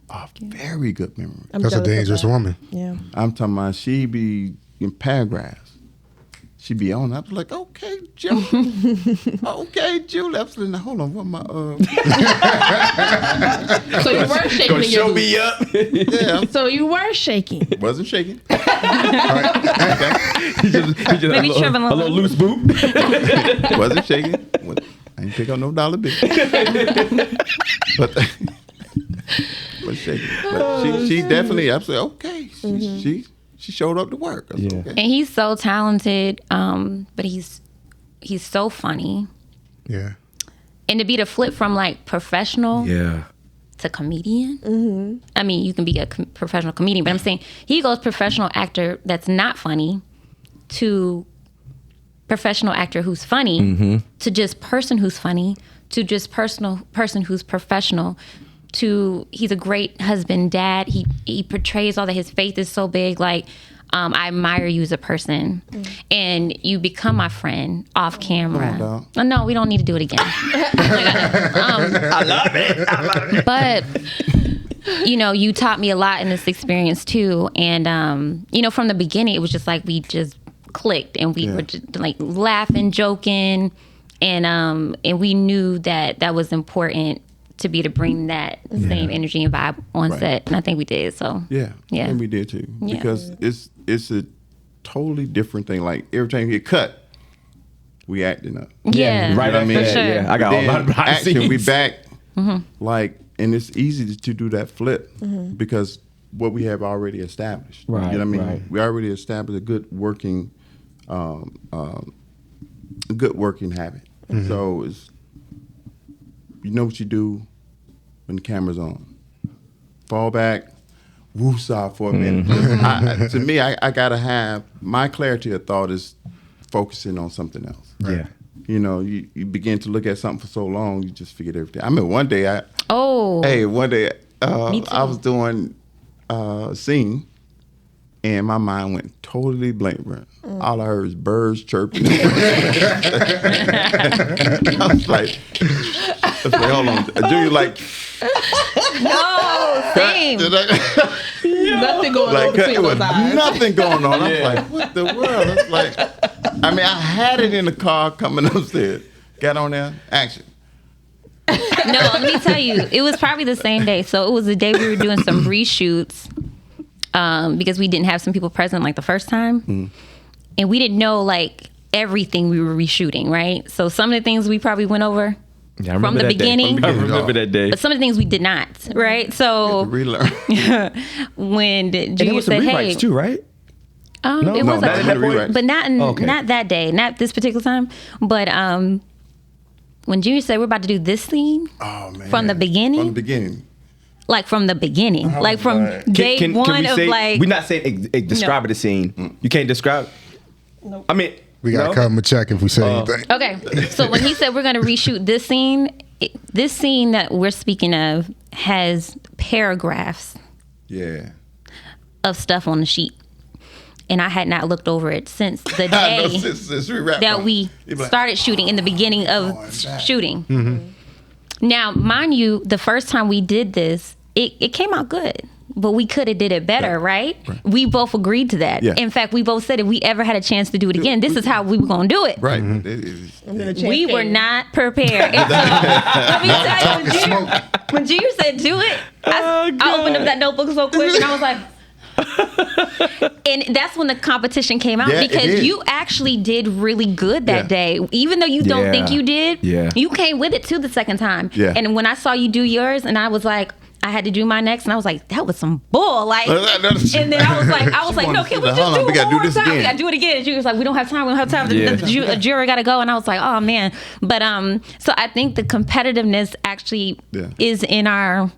A very good memory. I'm That's a jealous of dangerous that. woman. Yeah. I'm talking about she be in paragraphs. She be on. I was like, okay, Julie. Okay, Julie. I was like, now, hold on. What my So you were shaking Gonna in your show boots. me up. yeah, So you were shaking. wasn't shaking. He just Maybe a trimming a little little. loose boot. Wasn't shaking. I ain't pick up no dollar bill. but was shaking. But she definitely absolutely okay. She showed up to work. I said, Yeah. okay. And he's so talented, but he's so funny. Yeah. And to be the flip from like professional Yeah. to comedian. I mean, you can be a professional comedian, but I'm saying he goes professional actor that's not funny to professional actor who's funny to just person who's funny to just person who's professional to he's a great husband, dad. He portrays all that. His faith is so big. Like, I admire you as a person, and you become my friend off camera. dog. Oh, no, we don't need to do it again. I love it. But you taught me a lot in this experience too, and from the beginning it was just like we just clicked, and we were just like laughing, joking, and we knew that was important to bring that same energy and vibe on set, and I think we did. So yeah, and we did too, because it's a totally different thing. Like every time you get cut, we acting up. Yeah, right. I mean, for sure. yeah, I got all my behind the action. scenes. We back, like, and it's easy to do that flip because what we have already established. Right, you know what I mean? right. We already established a good working habit. So it's, you know what you do when the camera's on. Fall back, woosah for a minute. To me, I gotta have my clarity of thought is focusing on something else. Yeah. You know, you begin to look at something for so long, you just forget everything. I mean, one day Me too. I was doing a scene, and my mind went totally blank. Bro. All I heard was birds chirping. I was like, hold on. Do you like? No, same. Nothing going Like, on between it was those eyes. nothing going on. I was like, what the world? It's like, I mean, I had it in the car coming upstairs. Got on there, action. No, let me tell you, it was probably the same day. So it was the day we were doing some reshoots because we didn't have some people present like the first time. And we didn't know like everything we were reshooting, right? So some of the things we probably went over from the beginning. I remember that day. But some of the things we did not, right? So Relearn. when And there Junior was some said, rewrites hey, too, right? it was not in that point. but not that day, not this particular time. But when Junior said we're about to do this scene Oh man. from the beginning, From the beginning. like from the beginning, like from day Can one we of say, like. we're not saying describe the scene. You can't describe. Nope. I mean, We got to cut him a check if we say anything. Okay, so when he said we're going to reshoot this scene, this scene that we're speaking of has paragraphs Yeah. of stuff on the sheet. And I had not looked over it since the I know, day since we wrapped that on. we You'd be like, started shooting in the beginning of back. shooting. Now, mind you, the first time we did this, it came out good. But we could have did it better, right? We both agreed to that. Yeah. In fact, we both said if we ever had a chance to do it again, this is how we were going to do it. Right. And then the chance We were came. not prepared. And so, let me tell you, when Junior said do it, I opened up that notebook so quick and I was like, and that's when the competition came out Yeah, it because did. you actually did really good that Yeah. day. Even though you don't Yeah. think you did, Yeah. you came with it too the second time. Yeah. And when I saw you do yours and I was like, I had to do my next and I was like, that was some bull. Like, and then I was like, no, can we just Hold on, do we it gotta one do more this time? We again. gotta do it again. And she was like, we don't have time. Yeah. The jury gotta go. And I was like, oh man. But so I think the competitiveness actually is in our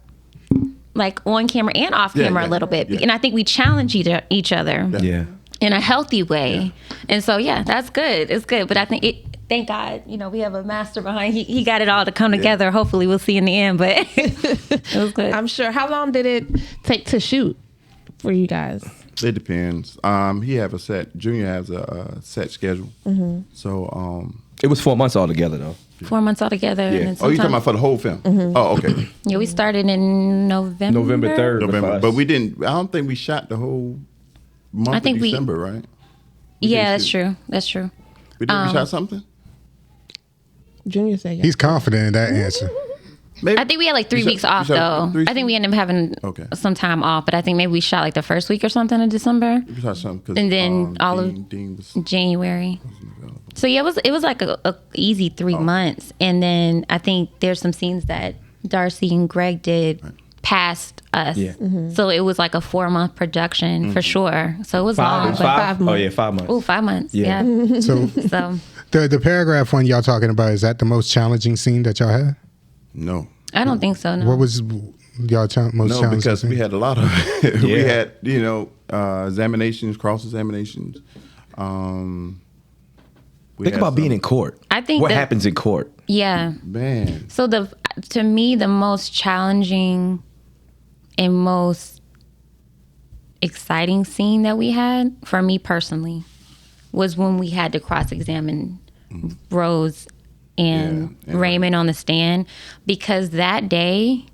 like on camera and off camera a little bit. And I think we challenge each other yeah. in a healthy way. And so, yeah, that's good. It's good. But I think thank God, we have a master behind. He got it all to come together. Hopefully we'll see in the end, but it was good. I'm sure. How long did it take to shoot for you guys? It depends. He have a set. Junior has a set schedule. So It was 4 months altogether, though. 4 months altogether. And yeah. then Oh, you talking sometime- about for the whole film? Oh, okay. Yeah, we started in November. November 3rd. November. But we didn't. I don't think we shot the whole month I think of we- December, right? Yeah, didn't that's shoot. true. That's true. We did. We shot something. Junior said yes. He's confident in that answer. Maybe. I think we had like 3 You shot- weeks off you shot though. 3 I think we ended up having Okay. some time off, but I think maybe we shot like the first week or something in December, We shot something. 'Cause, and then all of Dean was January. So yeah, it was like a easy 3 months, and then I think there's some scenes that Darcy and Greg did past us. Yeah. So it was like a 4-month production for sure. So it was long. But 5 months. Oh, yeah, 5 months. 5 months. Yeah. Yeah. So So the paragraph one y'all talking about, is that the most challenging scene that y'all had? no. I don't think so. No. What was y'all most No, challenging because scene? we had a lot of it. We Yeah. had, examinations, cross examinations. Think about being in court. I think what that- happens in court. Yeah. Man. So to me, the most challenging and most exciting scene that we had, for me personally, was when we had to cross-examine Rose and Raymond on the stand, because that day,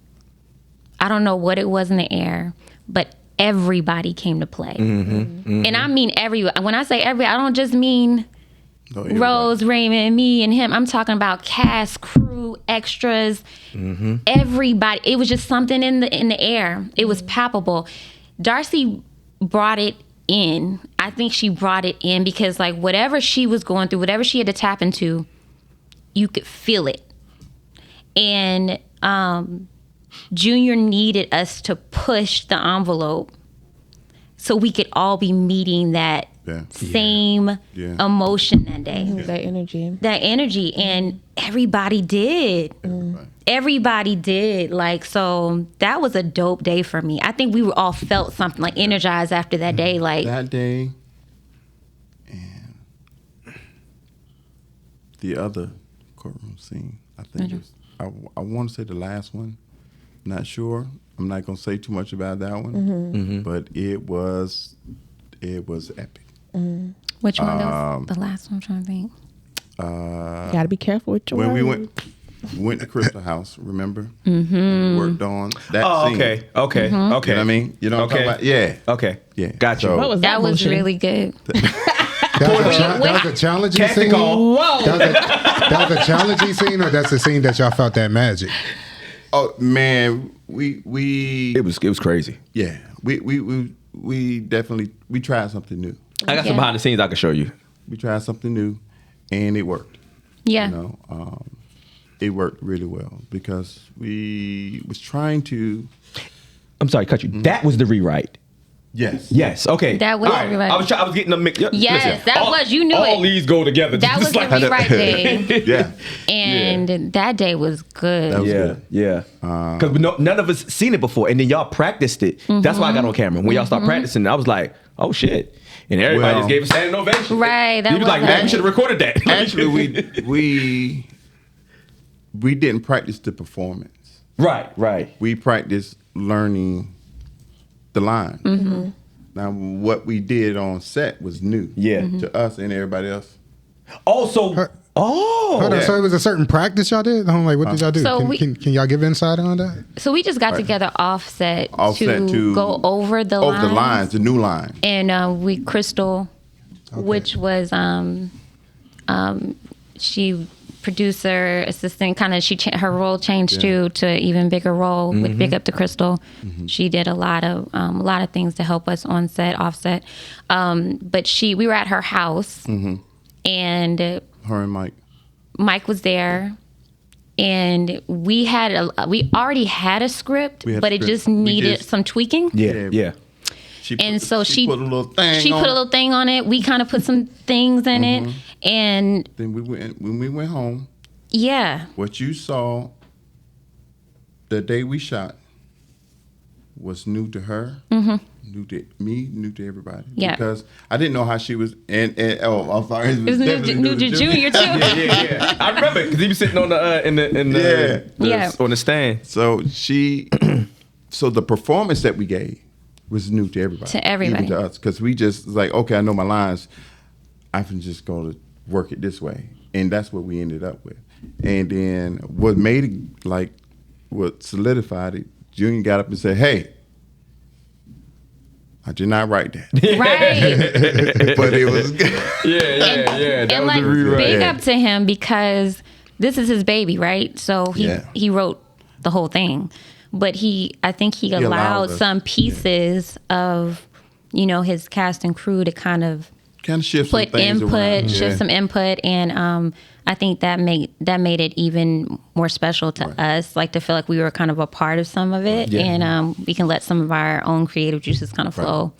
I don't know what it was in the air, but everybody came to play. And I mean everyone. When I say everybody, I don't just mean Rose, Raymond, me, and him. I'm talking about cast, crew, extras, everybody. It was just something in the air. It was palpable. Darcy brought it in. I think she brought it in because like whatever she was going through, whatever she had to tap into, you could feel it. And Junior needed us to push the envelope so we could all be meeting that same emotion that day. That energy. And everybody did. Everybody did. Like, so that was a dope day for me. I think we were all felt something like energized after that day. Like that day and the other courtroom scene. I think it was, I want to say the last one. Not sure. I'm not gonna say too much about that one. But it was epic. which one? That was the last one I'm trying to think. Gotta be careful with your when words. we went to Crystal House, remember? Worked on that scene. Okay. You know what I mean? You know what I'm talking about? Yeah. Okay. Yeah. Gotcha. So- What was That was motion? really good. That was a challenging scene. Whoa. That was a challenging scene, or that's the scene that y'all felt that magic. Oh man, we It was crazy. yeah, we definitely tried something new. I got some Yeah. behind the scenes I can show you. We tried something new, and it worked. Yeah. You know, it worked really well because we was trying to. I'm sorry, cut you. That was the rewrite. Yes. Yes. Okay. That was All right. the rewrite. I was getting them mixed. Yes, that was- you knew all it. these go together. That was just the like rewrite day. Yeah. And that day was good. That was Yeah, good. yeah. Because none of us seen it before, and then y'all practiced it. That's why I got on camera. When y'all start practicing, I was like, "Oh shit!" And everybody Well- just gave a standing ovation. Right, that You was like, was "Man, we it. should have recorded that." Actually, we didn't practice the performance. right. We practiced learning the line. Now, what we did on set was new. Yeah. To us and everybody else. Also, Hold on, Yeah. so it was a certain practice y'all did? I'm like, what did y'all do? So Can y'all give insight on that? So we just got together offset Offset to go over the over lines. the lines, the new line. And we Crystal, which was she producer assistant, kind of her role changed too to an even bigger role with Big Up to Crystal. She did a lot of things to help us on set, offset. But we were at her house, and Her and Mike. Mike was there. And we already had a script, We had but a it script. just We needed just- some tweaking. yeah. And so she put a little thing. She on put a it. little thing on it. We kind of put some things in it, and Then when we went home, yeah, what you saw the day we shot was new to her, new to me, new to everybody. Yeah. Because I didn't know how she was. And I'm sorry, it it was definitely new to Junior too. Yeah. I remember because he was sitting on the Yeah. on the stand. So so the performance that we gave was new to everybody. To everybody. Even to us. Because we just was like, okay, I know my lines. I can just go to work it this way. And that's what we ended up with. And then what made it, what solidified it, Junior got up and said, hey, I did not write that. Right. But it was good. Yeah. That And was like a rewrite. big Yeah. up to him because this is his baby, right? So he wrote the whole thing. But I think he allowed allowed us. some pieces of, his cast and crew to kind of Shift some put things input, around. shift Yeah. some input, and I think that made it even more special to us, like to feel like we were kind of a part of some of it, and we can let some of our own creative juices kind of flow.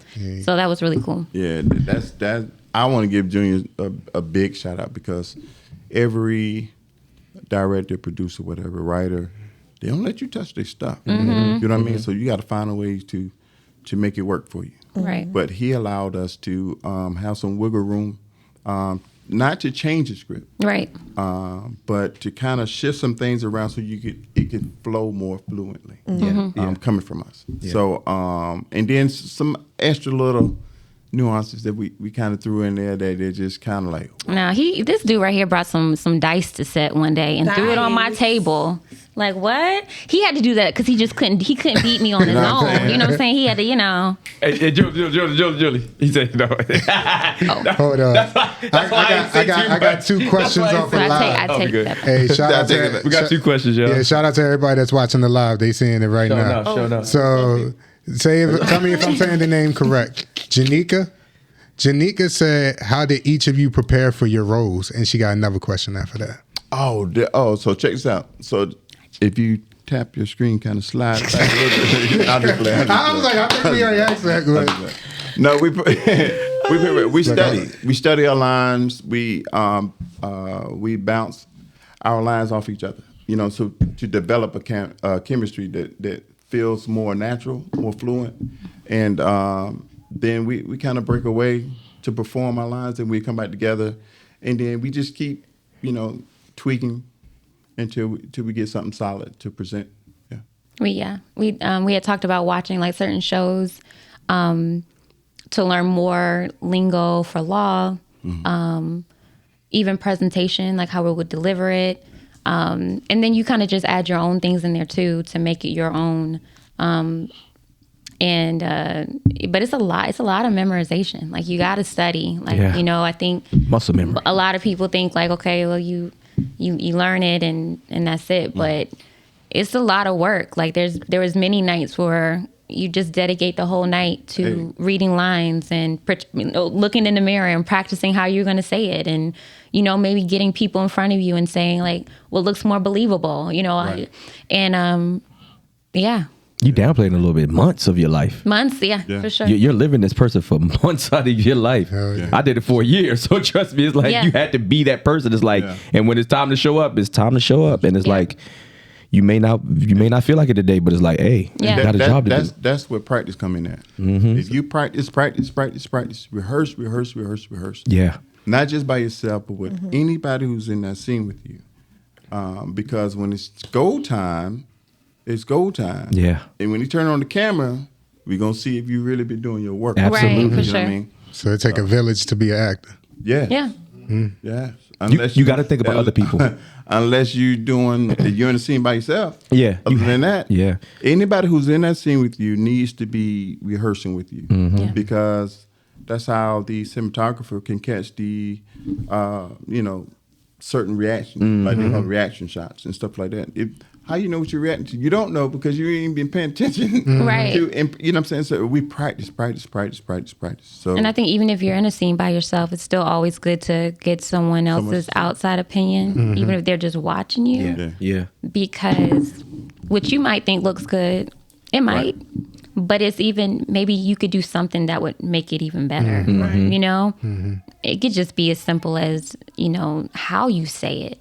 So that was really cool. Yeah, that. I want to give Junior a big shout out because every director, producer, whatever, writer, they don't let you touch their stuff. You know what I mean? So you got to find a way to make it work for you. Right. But he allowed us to have some wiggle room, not to change the script, Right. but to kind of shift some things around so it could flow more fluently. Coming from us. Yeah. So and then some extra little nuances that we kind of threw in there that they're just kind of like, Now this dude right here brought some dice to set one day and threw it on my Dice. table. Like, what? He had to do that because he couldn't beat me on his own. You know what I'm saying? He had to, Hey, Julie. He said no. Hold on. I got 2 questions off the I live. take that. Hey, shout out to We got 2 questions, y'all. Yeah, shout out to everybody that's watching the live. They seeing it right now. Show enough. So, tell me if I'm saying the name correct. Janika said, "How did each of you prepare for your roles?" And she got another question after that. So check this out. So if you tap your screen, kind of slide back a little bit. I'll just play. I was like, I think we already asked that. No, we study. We study our lines. We bounce our lines off each other. So to develop a chemistry that feels more natural, more fluent, and then we kind of break away to perform our lines, and we come back together, and then we just keep tweaking until we get something solid to present. We had talked about watching like certain shows to learn more lingo for law, even presentation, like how we would deliver it, and then you kind of just add your own things in there too to make it your own. But it's a lot of memorization. Like you got to study. Like I think muscle memory. A lot of people think like, okay, well you learn it and that's it, but it's a lot of work. Like there was many nights where you just dedicate the whole night to reading lines and looking in the mirror and practicing how you're going to say it, and maybe getting people in front of you and saying like what looks more believable, Right. You downplaying a little bit months of your life. Months, for sure. You're living this person for months out of your life. Yeah. I did it for a year, so trust me, it's like you had to be that person. It's like, and when it's time to show up, it's time to show up, and it's like you may not feel like it today, but it's like, hey, you got a job to do. That's where practice come in at. If you practice, rehearse. Yeah, not just by yourself, but with anybody who's in that scene with you, because when it's go time. It's go time. Yeah. And when you turn on the camera, we're going to see if you really been doing your work. Absolutely. Right, for You know what I sure. mean? So it take a village to be an actor. Yeah. Yeah. Yeah. You got to think about other people. Unless you're in the scene by yourself. Yeah. Other than that. Yeah. Anybody who's in that scene with you needs to be rehearsing with you. Yeah. Because that's how the cinematographer can catch the, certain reaction, like they call reaction shots and stuff like that. How you know what you're reacting to? You don't know because you ain't been paying attention. Right. You know what I'm saying? So we practice. So, And I think even if you're in a scene by yourself, it's still always good to get someone else's outside opinion, even if they're just watching you. Yeah. Because what you might think looks good, it might. But it's even, maybe you could do something that would make it even better. It could just be as simple as, how you say it.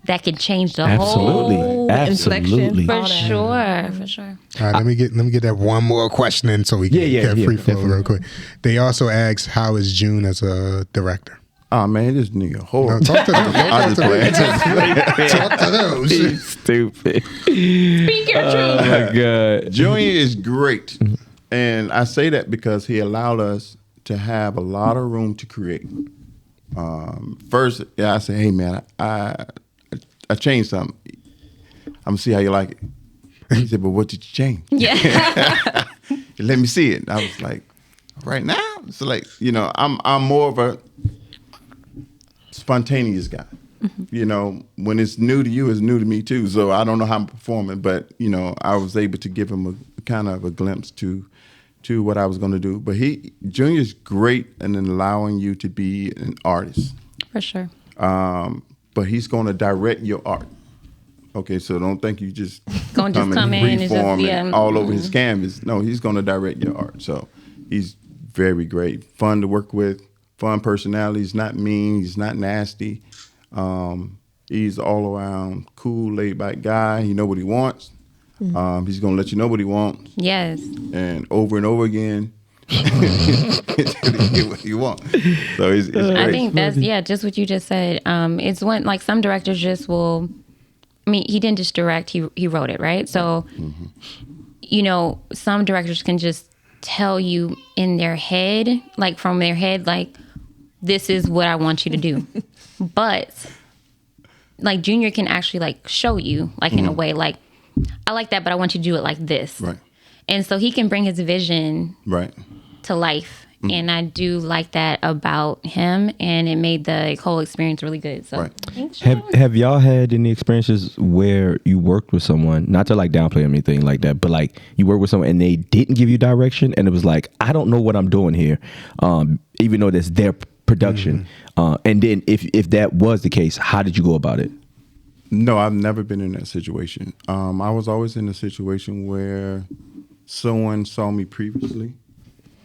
That could change the whole Absolutely. For sure. All right, let me get that one more question in so we can get free flow real quick. They also asked, how is June as a director? Oh man, this nigga horrible. Talk to them. I just Talk to those. He's stupid. Speak your truth. Oh my God. Junior is great, and I say that because he allowed us to have a lot of room to create. First, I said, "Hey man, I changed something. I'm gonna see how you like it." He said, "But what did you change?" Yeah. Let me see it. I was like, "Right now?" So like, I'm more of a spontaneous guy. When it's new to you, it's new to me too. So I don't know how I'm performing, but I was able to give him a kind of a glimpse to what I was going to do. But Junior's great in allowing you to be an artist. For sure. But he's going to direct your art. Okay, so don't think you just come in and freeform all over his canvas. No, he's going to direct your art. So he's very great, fun to work with, fun personality. He's not mean. He's not nasty. He's all around cool, laid back guy. He know what he wants. He's going to let you know what he wants. Yes. And over again. Until you get what you want. So it's great. I think that's just what you just said. It's when like some directors just will. I mean, he didn't just direct; he wrote it, right? So, some directors can just tell you in their head, like from their head, like this is what I want you to do. But like Junior can actually like show you like in a way like, I like that, but I want you to do it like this. Right. And so he can bring his vision Right. to life. And I do like that about him, and it made the whole experience really good. So, Right. thanks, Sean. Have y'all had any experiences where you worked with someone, not to like downplay or anything like that, but like you worked with someone and they didn't give you direction, and it was like, I don't know what I'm doing here, even though that's their production. And then if that was the case, how did you go about it? No, I've never been in that situation. I was always in a situation where someone saw me previously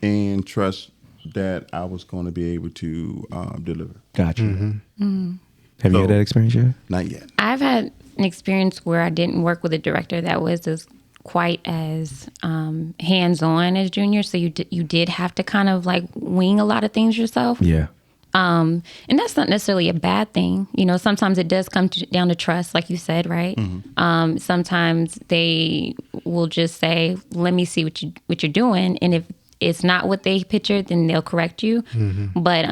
and trust that I was going to be able to deliver. Gotcha. Have you had that experience yet? Not yet. I've had an experience where I didn't work with a director that was as quite as hands-on as Junior. So you did have to kind of like wing a lot of things yourself. Yeah. And that's not necessarily a bad thing. You know, sometimes it does come down to trust, like you said, right? Sometimes they will just say, let me see what you're doing. And if it's not what they pictured, then they'll correct you. But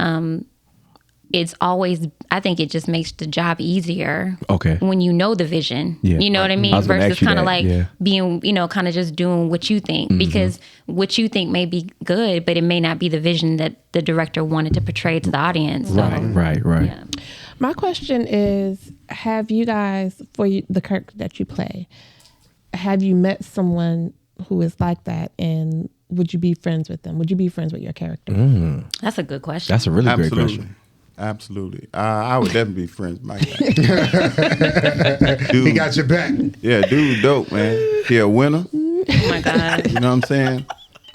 it's always, I think it just makes the job easier. Okay. When you know the vision. Yeah. You know what I mean? I was gonna Versus ask you kind of that, like yeah. being, you know, kind of just doing what you think. Because what you think may be good, but it may not be the vision that the director wanted to portray to the audience. So, Right. yeah. My question is, have you guys, the character that you play, have you met someone who is like that, and would you be friends with them? Would you be friends with your character? That's a good question. That's a really great Absolutely. question. Absolutely. I would definitely be friends with my guy. Dude, He got your back. yeah, dude dope, man. He a winner. Oh my God. You know what I'm saying?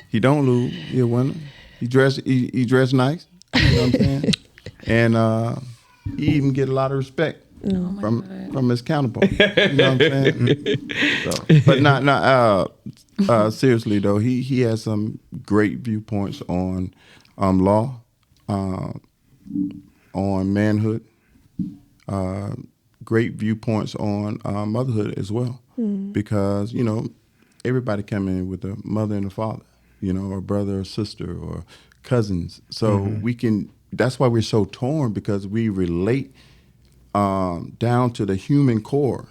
He don't lose. He a winner. He dress nice. You know what I'm saying? And he even get a lot of respect from his counterpart. You know what I'm saying? So, but not seriously though, he has some great viewpoints on law, on manhood, great viewpoints on motherhood as well. Because, you know, everybody come in with a mother and a father, you know, or brother or sister or cousins. So we can, that's why we're so torn, because we relate down to the human core.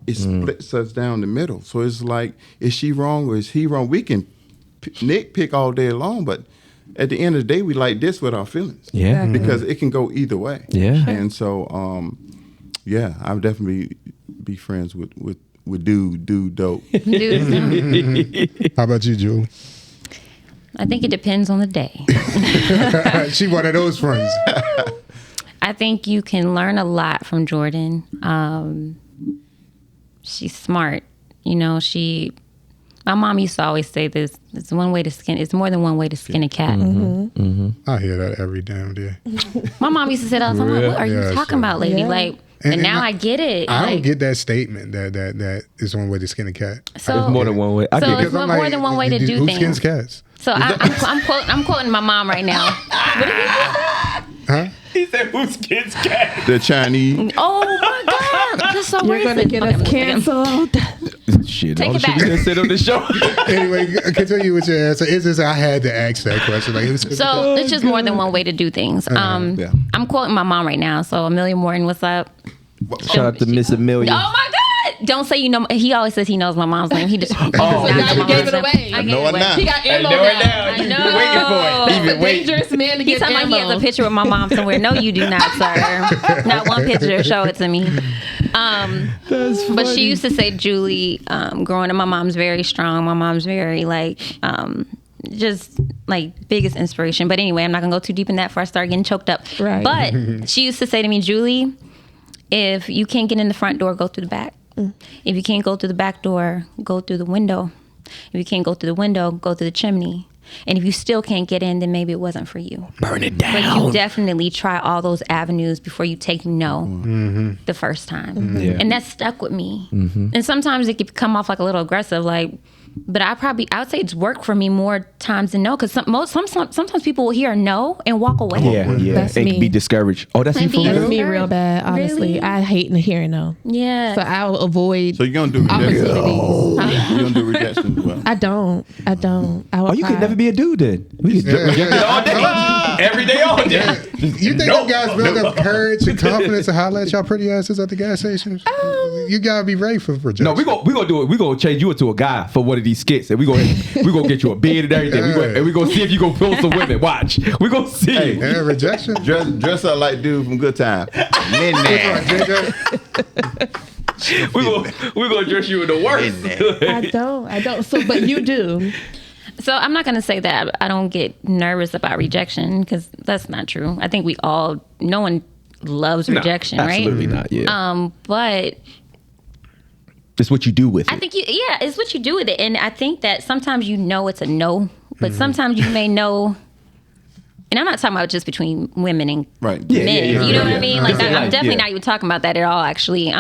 It splits us down the middle. So it's like, is she wrong or is he wrong? We can nitpick all day long, but at the end of the day, we like this with our feelings. Yeah. Because it can go either way. Yeah. And so, yeah, I would definitely be friends with dude dope. How about you, Julie? I think it depends on the day. She one of those friends. I think you can learn a lot from Jordan. She's smart. You know, my mom used to always say this, it's more than one way to skin a cat. I hear that every damn day. My mom used to say that all the time. I'm like, what are you Yeah, talking sure. about, lady? Yeah. Like, and now I get it. I like, don't get that statement that is one way to skin a cat. So It's more than one way. I So get it's it. Because more than one way to do who things. skins cats? So I'm quoting my mom right now. Huh? He said, "Who's kids cat?" The Chinese. Oh my God, that's so You're racist. gonna get Okay, us canceled. Shit, Take all it the shit back. we just said on the show. Anyway, continue with your answer. It's just I had to ask that question. Like, So it's just more than one way to do things. Yeah. I'm quoting my mom right now. So Amelia Morton, what's up? Shout out to Miss Amelia. Oh my God! Don't say you know. He always says he knows my mom's name. He just. Now you gave it away. I gave know it it away. now. He got ammo know it now. now. I know. You're waiting for it. That's Even a wait. dangerous man to He's get talking about ammo. he has a picture with my mom somewhere. No, you do not, sir. Not one picture. Show it to me. But she used to say, Julie, growing up, my mom's very strong. My mom's very like, just like biggest inspiration. But anyway, I'm not gonna go too deep in that before I start getting choked up. Right. But she used to say to me, Julie, if you can't get in the front door, go through the back. If you can't go through the back door, go through the window. If you can't go through the window, go through the chimney. And if you still can't get in, then maybe it wasn't for you. Burn it But down. you definitely try all those avenues before you take no the first time. Yeah. And that stuck with me. And sometimes it could come off like a little aggressive, like, but I would say it's worked for me more times than no, because sometimes people will hear no and walk away. Yeah. That's It me. can be discouraged. Oh, that's you Can for be That's real? me real bad, honestly. Really? I hate hearing no. Yeah. So I'll avoid So you're going to do rejection. opportunities. You're going to do rejection as well. I don't. I will Oh, you could cry. never be a dude then. We just Yeah, reject it all day. every day all day. You think you guys build up courage and confidence to holler at y'all pretty asses at the gas stations? You gotta be ready for rejection. No, we gonna do it. We gonna change you into a guy for one of these skits, and we gonna get you a bed and everything. We gonna see if you gonna pull some women. Watch, we gonna see. Hey, rejection. Dress up like dude from Good Time. We gonna dress you in the worst. I don't. So, but you do. So I'm not going to say that I don't get nervous about rejection, because that's not true. I think no one loves rejection, right? Absolutely not. Yeah. But it's what you do with it. I think it's what you do with it. And I think that sometimes it's a no, but sometimes you may know. And I'm not talking about just between women and men. You know what I mean? Like, I'm definitely not even talking about that at all, actually.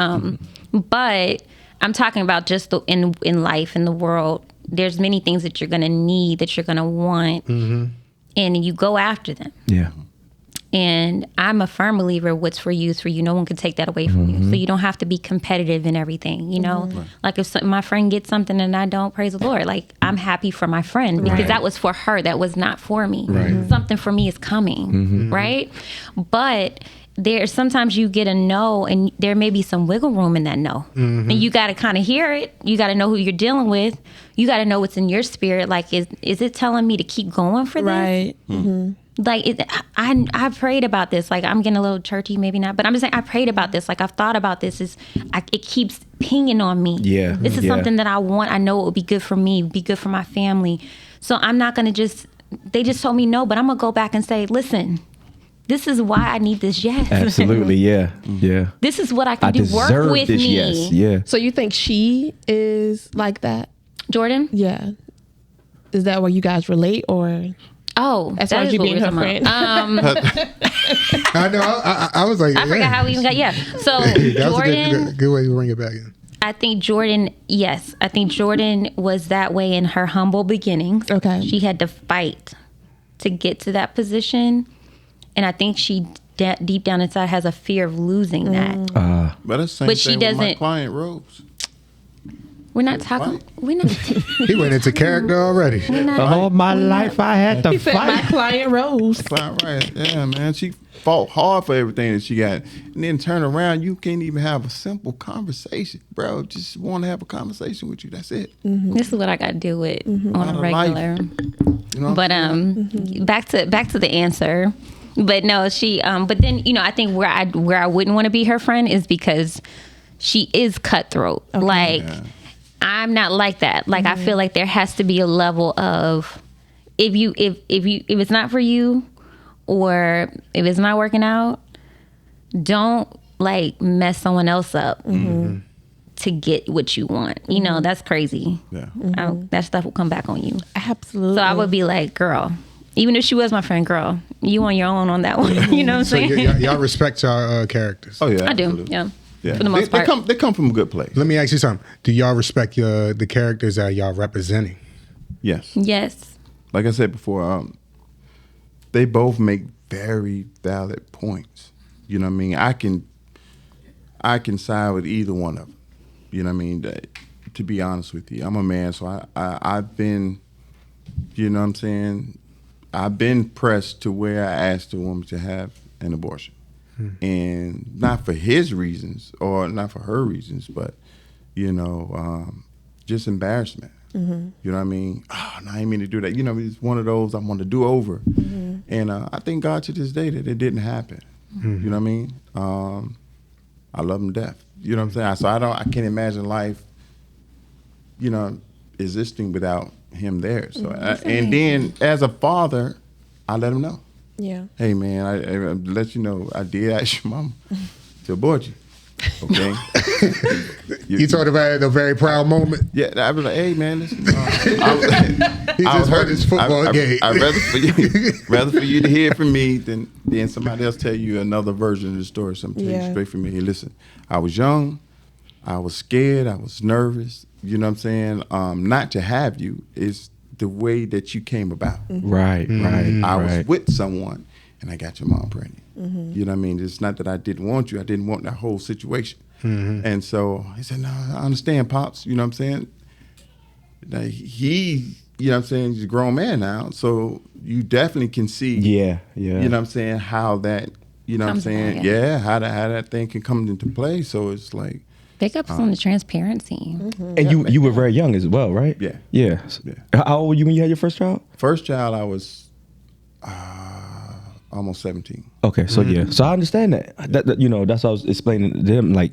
But I'm talking about just in life, in the world. There's many things that you're going to need, that you're going to want, and you go after them. Yeah. And I'm a firm believer, what's for you is for you. No one can take that away from you. So you don't have to be competitive in everything, you know? Like if my friend gets something and I don't, praise the Lord. Like, I'm happy for my friend because that was for her. That was not for me. Something for me is coming, right? But sometimes you get a no, and there may be some wiggle room in that no. And you got to kind of hear it. You got to know who you're dealing with. You got to know what's in your spirit. Like, is it telling me to keep going for this? Right. Like, I prayed about this. Like, I'm getting a little churchy, maybe not, but I'm just saying I prayed about this. Like, I've thought about this. It keeps pinging on me. Yeah. This is something that I want. I know it would be good for me, be good for my family. So I'm not going to they just told me no, but I'm going to go back and say, listen, this is why I need this yes. Absolutely, yeah. Yeah. This is what I can do. Work with me. Yes. Yeah. So you think she is like that? Jordan? Yeah. Is that where you guys relate, or? Oh, As far as you being her friend. I know. I was like, I forgot how we even got, So that Jordan, was a good way to bring it back in. I think Jordan was that way in her humble beginnings. Okay. She had to fight to get to that position. And I think she deep down inside has a fear of losing that. But that's the same But she thing with my doesn't- client Rose. We're not talking. We're not. He went into character already. All my life I had to He said my client Rose. Client, right? Yeah, man. She fought hard for everything that she got, and then turn around. You can't even have a simple conversation, bro. Just want to have a conversation with you. That's it. This is what I got to deal with on Out a of life. regular. You know. But back to the answer. But no, she. But then I think where I wouldn't want to be her friend is because she is cutthroat. Okay. Like I'm not like that. Like I feel like there has to be a level of if it's not for you, or if it's not working out, don't like mess someone else up to get what you want. You know, that's crazy. Yeah. That stuff will come back on you. Absolutely. So I would be like, girl, even if she was my friend, girl, you on your own on that one. You know what I'm So saying? y'all respect y'all characters. Oh yeah. I do. absolutely. Yeah. Yeah. For the most they part. they come from a good place. Let me ask you something. Do y'all respect the characters that y'all representing? Yes. Yes. Like I said before, they both make very valid points. You know what I mean? I can side with either one of them. You know what I mean? To be honest with you, I'm a man, so I've been, you know what I'm saying? I've been pressed to where I asked a woman to have an abortion. And not for his reasons or not for her reasons, but, just embarrassment. You know what I mean? Oh, no, I didn't mean to do that. You know, it's one of those I want to do over. And I thank God to this day that it didn't happen. You know what I mean? I love him to death. You know what I'm saying? So I can't imagine life, existing without him there. So and then as a father, I let him know. Yeah. Hey man, I let you know I did ask your mama to abort you. Okay. You talked about it at a very proud moment. Yeah, I was like, hey man, listen. He just heard his football game. I'd rather for you to hear from me than somebody else tell you another version of the story. Something tell you straight from me. Hey, listen, I was young, I was scared, I was nervous. You know what I'm saying? Not to have you is the way that you came about. Right. I was with someone and I got your mom pregnant. You know what I mean? It's not that I didn't want you. I didn't want that whole situation. And so he said, no, I understand, Pops. You know what I'm saying? Now, he you know what I'm saying, he's a grown man now. So you definitely can see, Yeah. you know what I'm saying, how that, you know what I'm saying, how that thing can come into play. So it's like. Big ups on the transparency. And you were very young as well, right? Yeah. Yeah. How old were you when you had your first child? First child, I was almost 17. Okay, so so I understand that. That you know, that's what I was explaining to them. Like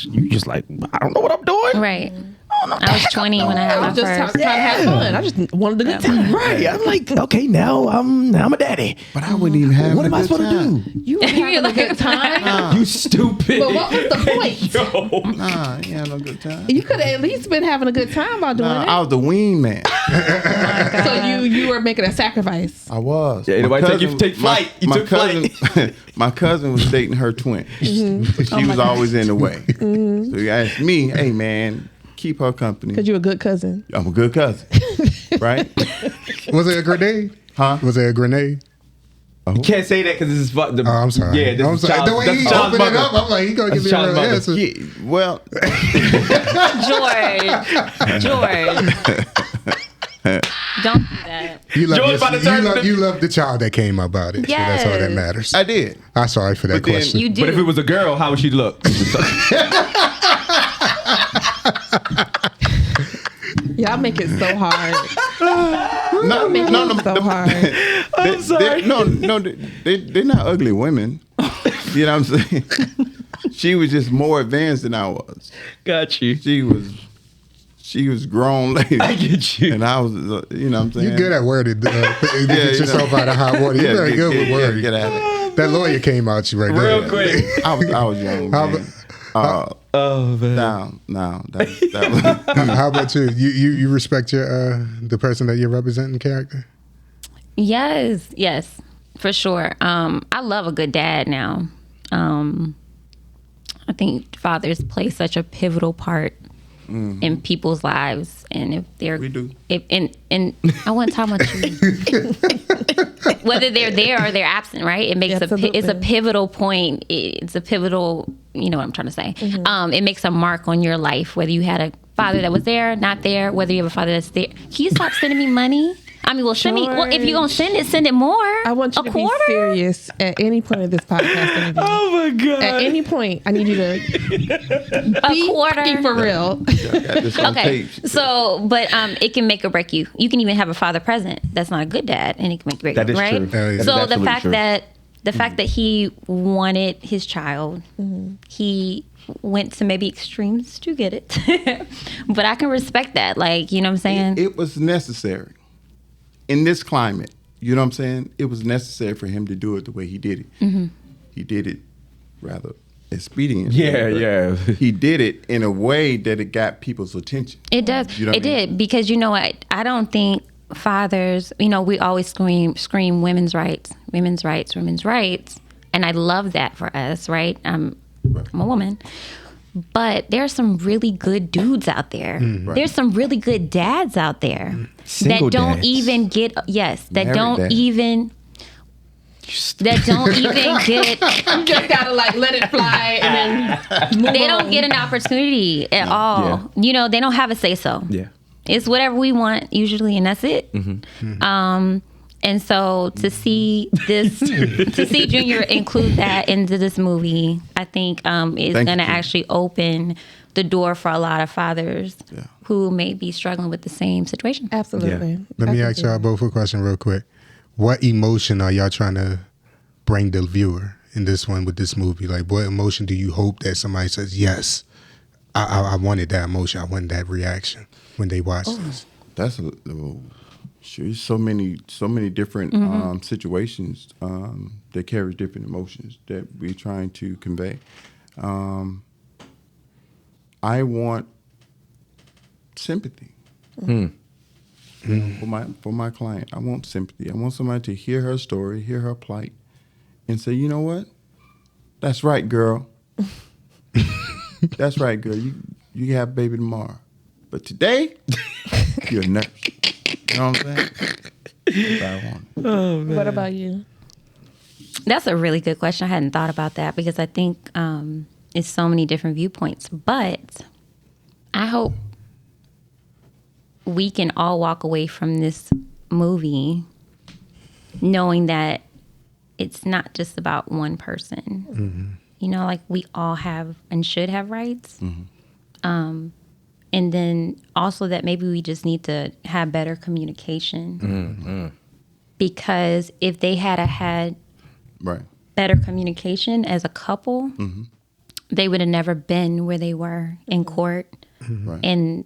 you just like, I don't know what I'm doing. Right. I was 20 when I had my I'm just first. trying to have fun. I just wanted a good time. Right. I'm like, okay, now I'm a daddy. But I wouldn't even have What am I supposed to do? You were having a good time. You stupid. But what was the point? Nah, you had no good time. You could have at least been having a good time while doing I it. was the wean man. So you were making a sacrifice. I was. Yeah, My anybody take flight. You took cousin, my cousin was dating her twin. But she was always in the way. So you asked me, hey man, keep her company. Because you're a good cousin. I'm a good cousin. Right? Was it a grenade? Huh? Was it a grenade? You can't say that because this is Oh, I'm sorry. Yeah, this I'm is sorry. Charles, The way that's he Charles opened it Mother. up, I'm like, he gonna give me a Charles real Mother. answer. Yeah, well, George. Don't do that. You love, George about to turn the- you love the child that came about it. So that's all that Yes. matters. I did. I'm sorry for that But then- question. You do. But if it was a girl, how would she look? Y'all make it so hard. No, Make no, it no. so hard. I'm sorry. They're not ugly women. You know what I'm saying? She was just more advanced than I was. Got you. She was grown lady. I get you. And I was, you know what I'm saying? You're good at wording. Get you know. yourself out of hot water. You're very good with wording. Get out of it. That lawyer came out you right Real there. quick. I was young. How Man. Oh man. No, that was, How about you? You respect your the person that you're representing character? Yes, for sure. I love a good dad now. I think fathers play such a pivotal part in people's lives, and if they're We do. and I want to talk about you. Whether they're there or they're absent, right? It makes Absolutely. it's a pivotal point. It's a pivotal, you know what I'm trying to say. It makes a mark on your life, whether you had a father that was there, not there, whether you have a father that's there. Can you stop sending me money? I mean, well, send me. Well, if you're gonna send it more. I want you a to quarter? be serious at any point of this podcast interview. Oh my god. At any point, I need you to A quarter. be for real. got this on Okay, tape. so but it can make or break you. You can even have a father present that's not a good dad, and it can make or break That you, is right? true. That is So the absolutely fact true. that he wanted his child, he went to maybe extremes to get it, but I can respect that. Like, you know what I'm saying? It was necessary in this climate. You know what I'm saying? It was necessary for him to do it the way he did it. He did it rather expedient. Yeah. He did it in a way that it got people's attention. It does. You know what It I mean? did, because you know what? I don't think fathers, you know, we always scream women's rights, and I love that for us, right? I'm a woman. But there's some really good dudes out there. There's some really good dads out there Single that don't dads. even get Married don't dads. even get You just gotta like let it fly and then move they on. don't get an opportunity at all. Yeah. You know, they don't have a say so. Yeah. It's whatever we want usually, and that's it. And so to see this, to see Junior include that into this movie, I think is Thank you, going to Junior. actually open the door for a lot of fathers Yeah. who may be struggling with the same situation. Absolutely. Let me ask y'all both a question real quick. What emotion are y'all trying to bring the viewer in this one with this movie? Like, what emotion do you hope that somebody says, yes, I wanted that emotion, I wanted that reaction when they watch this? That's sure. So many different situations that carry different emotions that we're trying to convey. I want sympathy for my client. I want sympathy. I want somebody to hear her story, hear her plight, and say, you know what? That's right, girl. That's right, girl. You can have a baby tomorrow, but today you're a nurse. You know what I'm saying? That's what I want. What about you? That's a really good question. I hadn't thought about that because I think it's so many different viewpoints. But I hope we can all walk away from this movie knowing that it's not just about one person. Mm-hmm. You know, like we all have and should have rights. And then also that maybe we just need to have better communication. Because if they had Right. better communication as a couple, they would have never been where they were in court. Right. And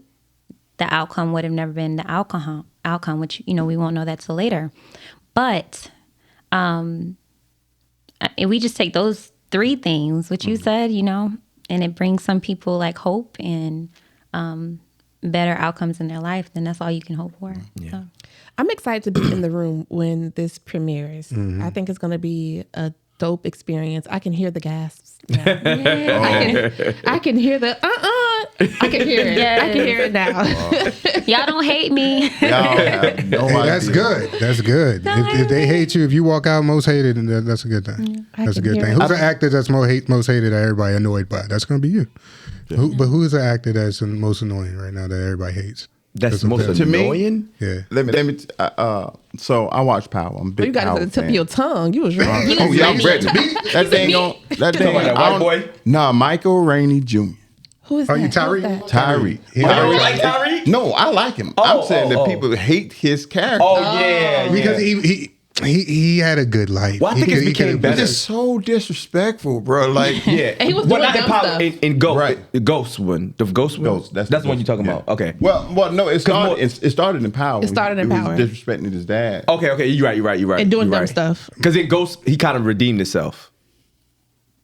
the outcome would have never been the outcome, which, you know, we won't know that till later. But if we just take those 3 things, which you said, you know, and it brings some people like hope and better outcomes in their life, then that's all you can hope for. So. I'm excited to be in the room when this premieres. I think it's going to be a dope experience. I can hear the gasps now. I can hear the I can hear it. Yes. I can hear it now. Y'all don't hate me. Y'all have no Hey, idea. that's good. That's good. If they hate you, if you walk out most hated, then that's a good thing. That's a can good hear thing. it. Who's the actor that's most hated that everybody annoyed by? That's going to be you. But who is the actor that's the most annoying right now that everybody hates? That's a most villain. To me? annoying. Yeah. Let me. So I watch Power. I'm a big You got it Power to the tip fan. of your tongue. You was ready. Oh yeah, I'm ready. That thing on. That thing. about that white boy? Nah, Michael Rainey Jr. Who is Are that? you Who's Tyree? that? Tyree. He- You don't Tyree- like Tyreek? No, I like him. Oh, I'm saying that oh. people hate his character. Oh yeah, Because he had a good life. Well, I think it became It's better. just so disrespectful, bro. Like, Yeah, And he was well, doing not that dumb power stuff. in Ghost, Right. the Ghost one, the Ghost one. Ghost, That's the the one you're talking yeah. about. Okay. Well, no, it started. more- It started in Power. It started in He Power. was disrespecting his dad. Okay. You're right. And doing You're dumb right. stuff. Because in Ghost, he kind of redeemed himself.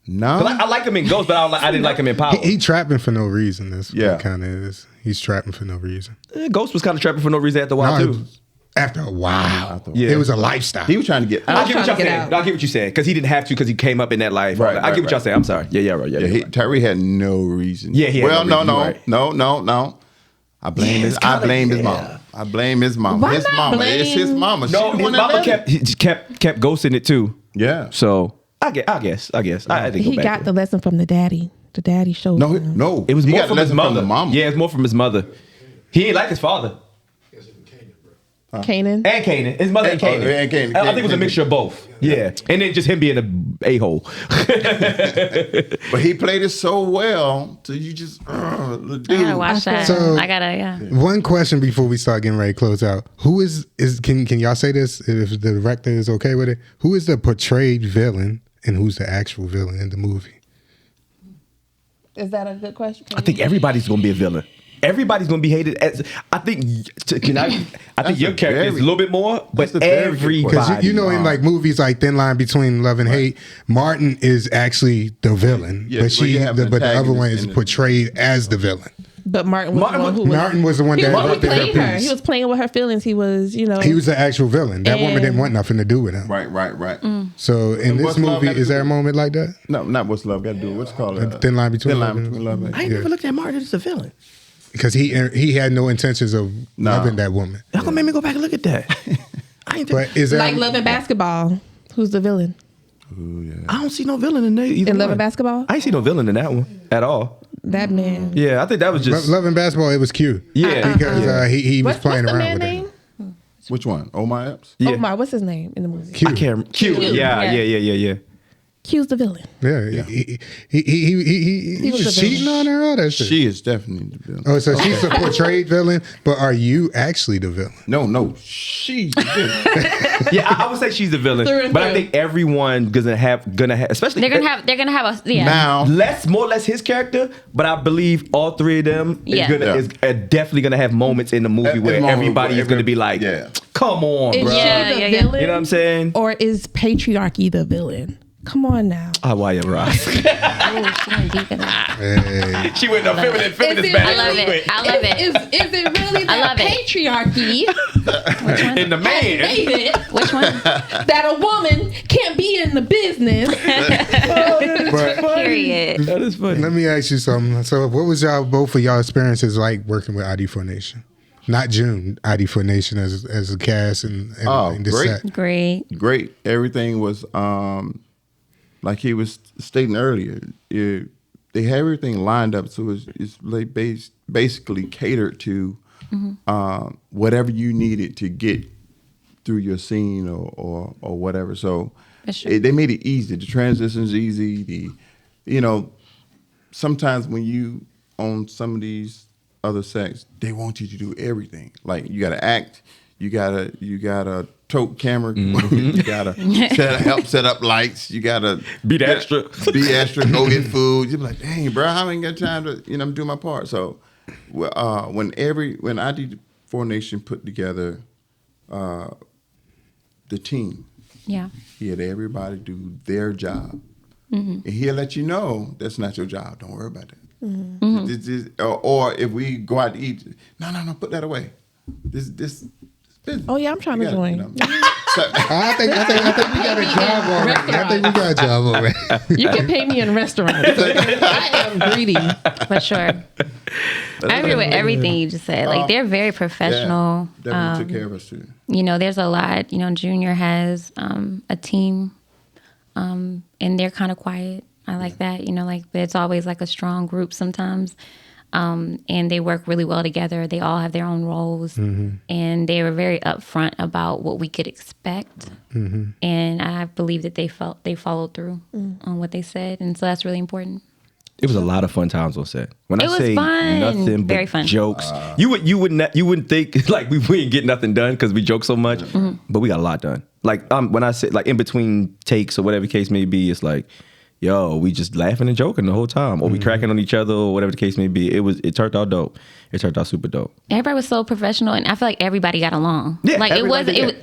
No, 'Cause I like him in Ghost, but I didn't like him in Power. He trapping for no reason. That's what Yeah. it kind of is. He's trapping for no reason. Ghost was kind of trapping for no reason after a while No, too. After a while, Yeah. it was a lifestyle. he was trying to get I out. get what trying y'all to get saying. out. No, I get what you're saying because he didn't have to because he came up in that life. Right, I get what y'all right. saying. I'm sorry. Yeah, right. Yeah, Yeah, you're right. Tyree had no reason. Yeah, he had well, no no, reason, no. I blame his. I blame his mama. I blame his mama. Why His not mama. It's his blame- mama. No, She the his one that mama let him. kept ghosting it too. Yeah. So I guess. I didn't He go back got to the it. lesson from the daddy. The daddy showed No, him. no. It was He more got from a his lesson mother. From the mama. Yeah, it's more from his mother. He ain't like his father. Kanan. And Kanan. His mother and And- Kanan. and Kanan. I think it was a mixture of both. Yeah. And then just him being a a-hole. But he played it so well, so you just the I dude. gotta watch that. So- I gotta, yeah. One question before we start getting ready to close out. Who is can y'all say this if the director is okay with it? Who is the portrayed villain and who's the actual villain in the movie? Is that a good question? I think everybody's gonna be a villain. Everybody's gonna be hated. I think your character is a little bit more, but that's a very good everybody. Because you know in like movies like Thin Line Between Love and Hate, Martin is actually the villain, Yeah, but well, you have an but the other one antagonist is in it. portrayed as the villain. But Martin was the one who was. Martin was the one He that was interrupted playing her her. piece. He was playing with her feelings. He was, you know. He was the actual villain. That woman didn't want nothing to do with him. Right. So in this what's love movie, got to is there a do- moment like that? No, not what's love got to do. What's it called Thin Line Between Thin Love Line and- Between Love. And I ain't never looked at Martin as a villain. Because he had no intentions of No. loving that woman. Y'all gonna make me go back and look at that. I ain't think, But is there like Love and Basketball. Who's the villain? I don't see no villain in there. Either In Love one. and Basketball? I ain't see no villain in that one at all. That man. Yeah, I think that was just Love and Basketball? It was cute. yeah. Because he was What's playing the around man with name? it. Which one? Oh my Epps. Yeah. Omar. What's his name in the movie? Cute. I can't. Cute. Yeah. Q's the villain. Yeah, he was was a cheating villain. on her. All that shit. She is definitely the villain. Oh, so she's a portrayed villain, but are you actually the villain? No, she's the villain. Yeah, I would say she's the villain, Through and but I through. think everyone gonna have, especially They're gonna have a, yeah. Now, more or less his character, but I believe all three of them Yeah. is definitely gonna have moments in the movie At where the moment everybody where is gonna be like, yeah. "Come on, Is bro." she Yeah, the yeah, yeah. villain? You know what I'm saying? Or is patriarchy the villain? Come on now. Ah, why you right? Oh, she went deep in that. Hey. She went the Is feminist it bag. I love it. I love it. Is it really I love that it. patriarchy And the man. made it Which one? that a woman can't be in the business? Period. That is funny. Let me ask you something. So, what was both of y'all experiences like working with ID4 Nation? Not June, ID4 Nation as a cast and everything. the great. set. Great. Everything was like he was stating earlier. They have everything lined up, so it's like basically catered to whatever you needed to get through your scene or whatever. So they made it easy. The transition's easy. Sometimes when you on some of these other sets, they want you to do everything. Like you got to act, you gotta tote camera, you gotta help set up lights, you gotta be extra, go get food. You're like, dang, bro, I ain't got time to do my part. So when ID4 Nation put together the team, he had everybody do their job, and he'll let you know that's not your job. Don't worry about that. Or if we go out to eat, no, put that away. This. Oh yeah, I'm trying to join. I think we got a job already. I think we got a job already. You can pay me in restaurants. I am greedy. For sure. I agree with everything you just said. Like they're very professional. Yeah, definitely took care of us too. There's a lot. Junior has a team, and they're kind of quiet. I like that. Like it's always like a strong group sometimes. And they work really well together. They all have their own roles, and they were very upfront about what we could expect. And I believe that they followed through on what they said, and so that's really important. It was a lot of fun times on set. When It I was say fun. nothing Very but fun. jokes, you wouldn't think like we ain't get nothing done because we joke so much, but we got a lot done. Like when I say like in between takes or whatever the case may be, it's like, yo, we just laughing and joking the whole time, or we cracking on each other, or whatever the case may be. It turned out dope. It turned out super dope. Everybody was so professional, and I feel like everybody got along. Yeah, like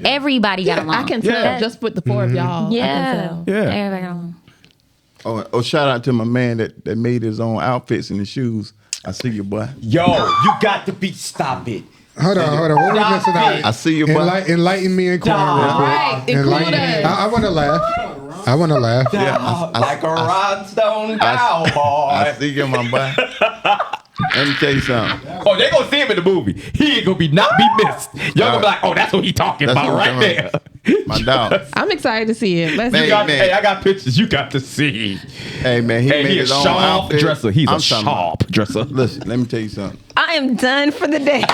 everybody got along. I can tell just with the four of y'all. Yeah, I can tell. Yeah. Everybody got along. Oh, shout out to my man that made his own outfits and his shoes. I see you, boy. Yo, you got to stop it. Hold on. What are we missing out? I see you, boy. Enlighten me and Quan real quick. Right, include us. I want to laugh. Yeah, like a rhinestone cowboy. I see you, my boy. Let me tell you something. Oh, they gonna see him in the movie. He ain't gonna be missed. Y'all gonna be like, oh, that's what he talking That's about what right I'm there. My dog. I'm excited to see it. Let's Man, do it. Hey, I got pictures you got to see. Hey, man, he made He a his own sharp outfit. dresser. He's I'm a talking about- sharp dresser. Listen, let me tell you something. I am done for the day.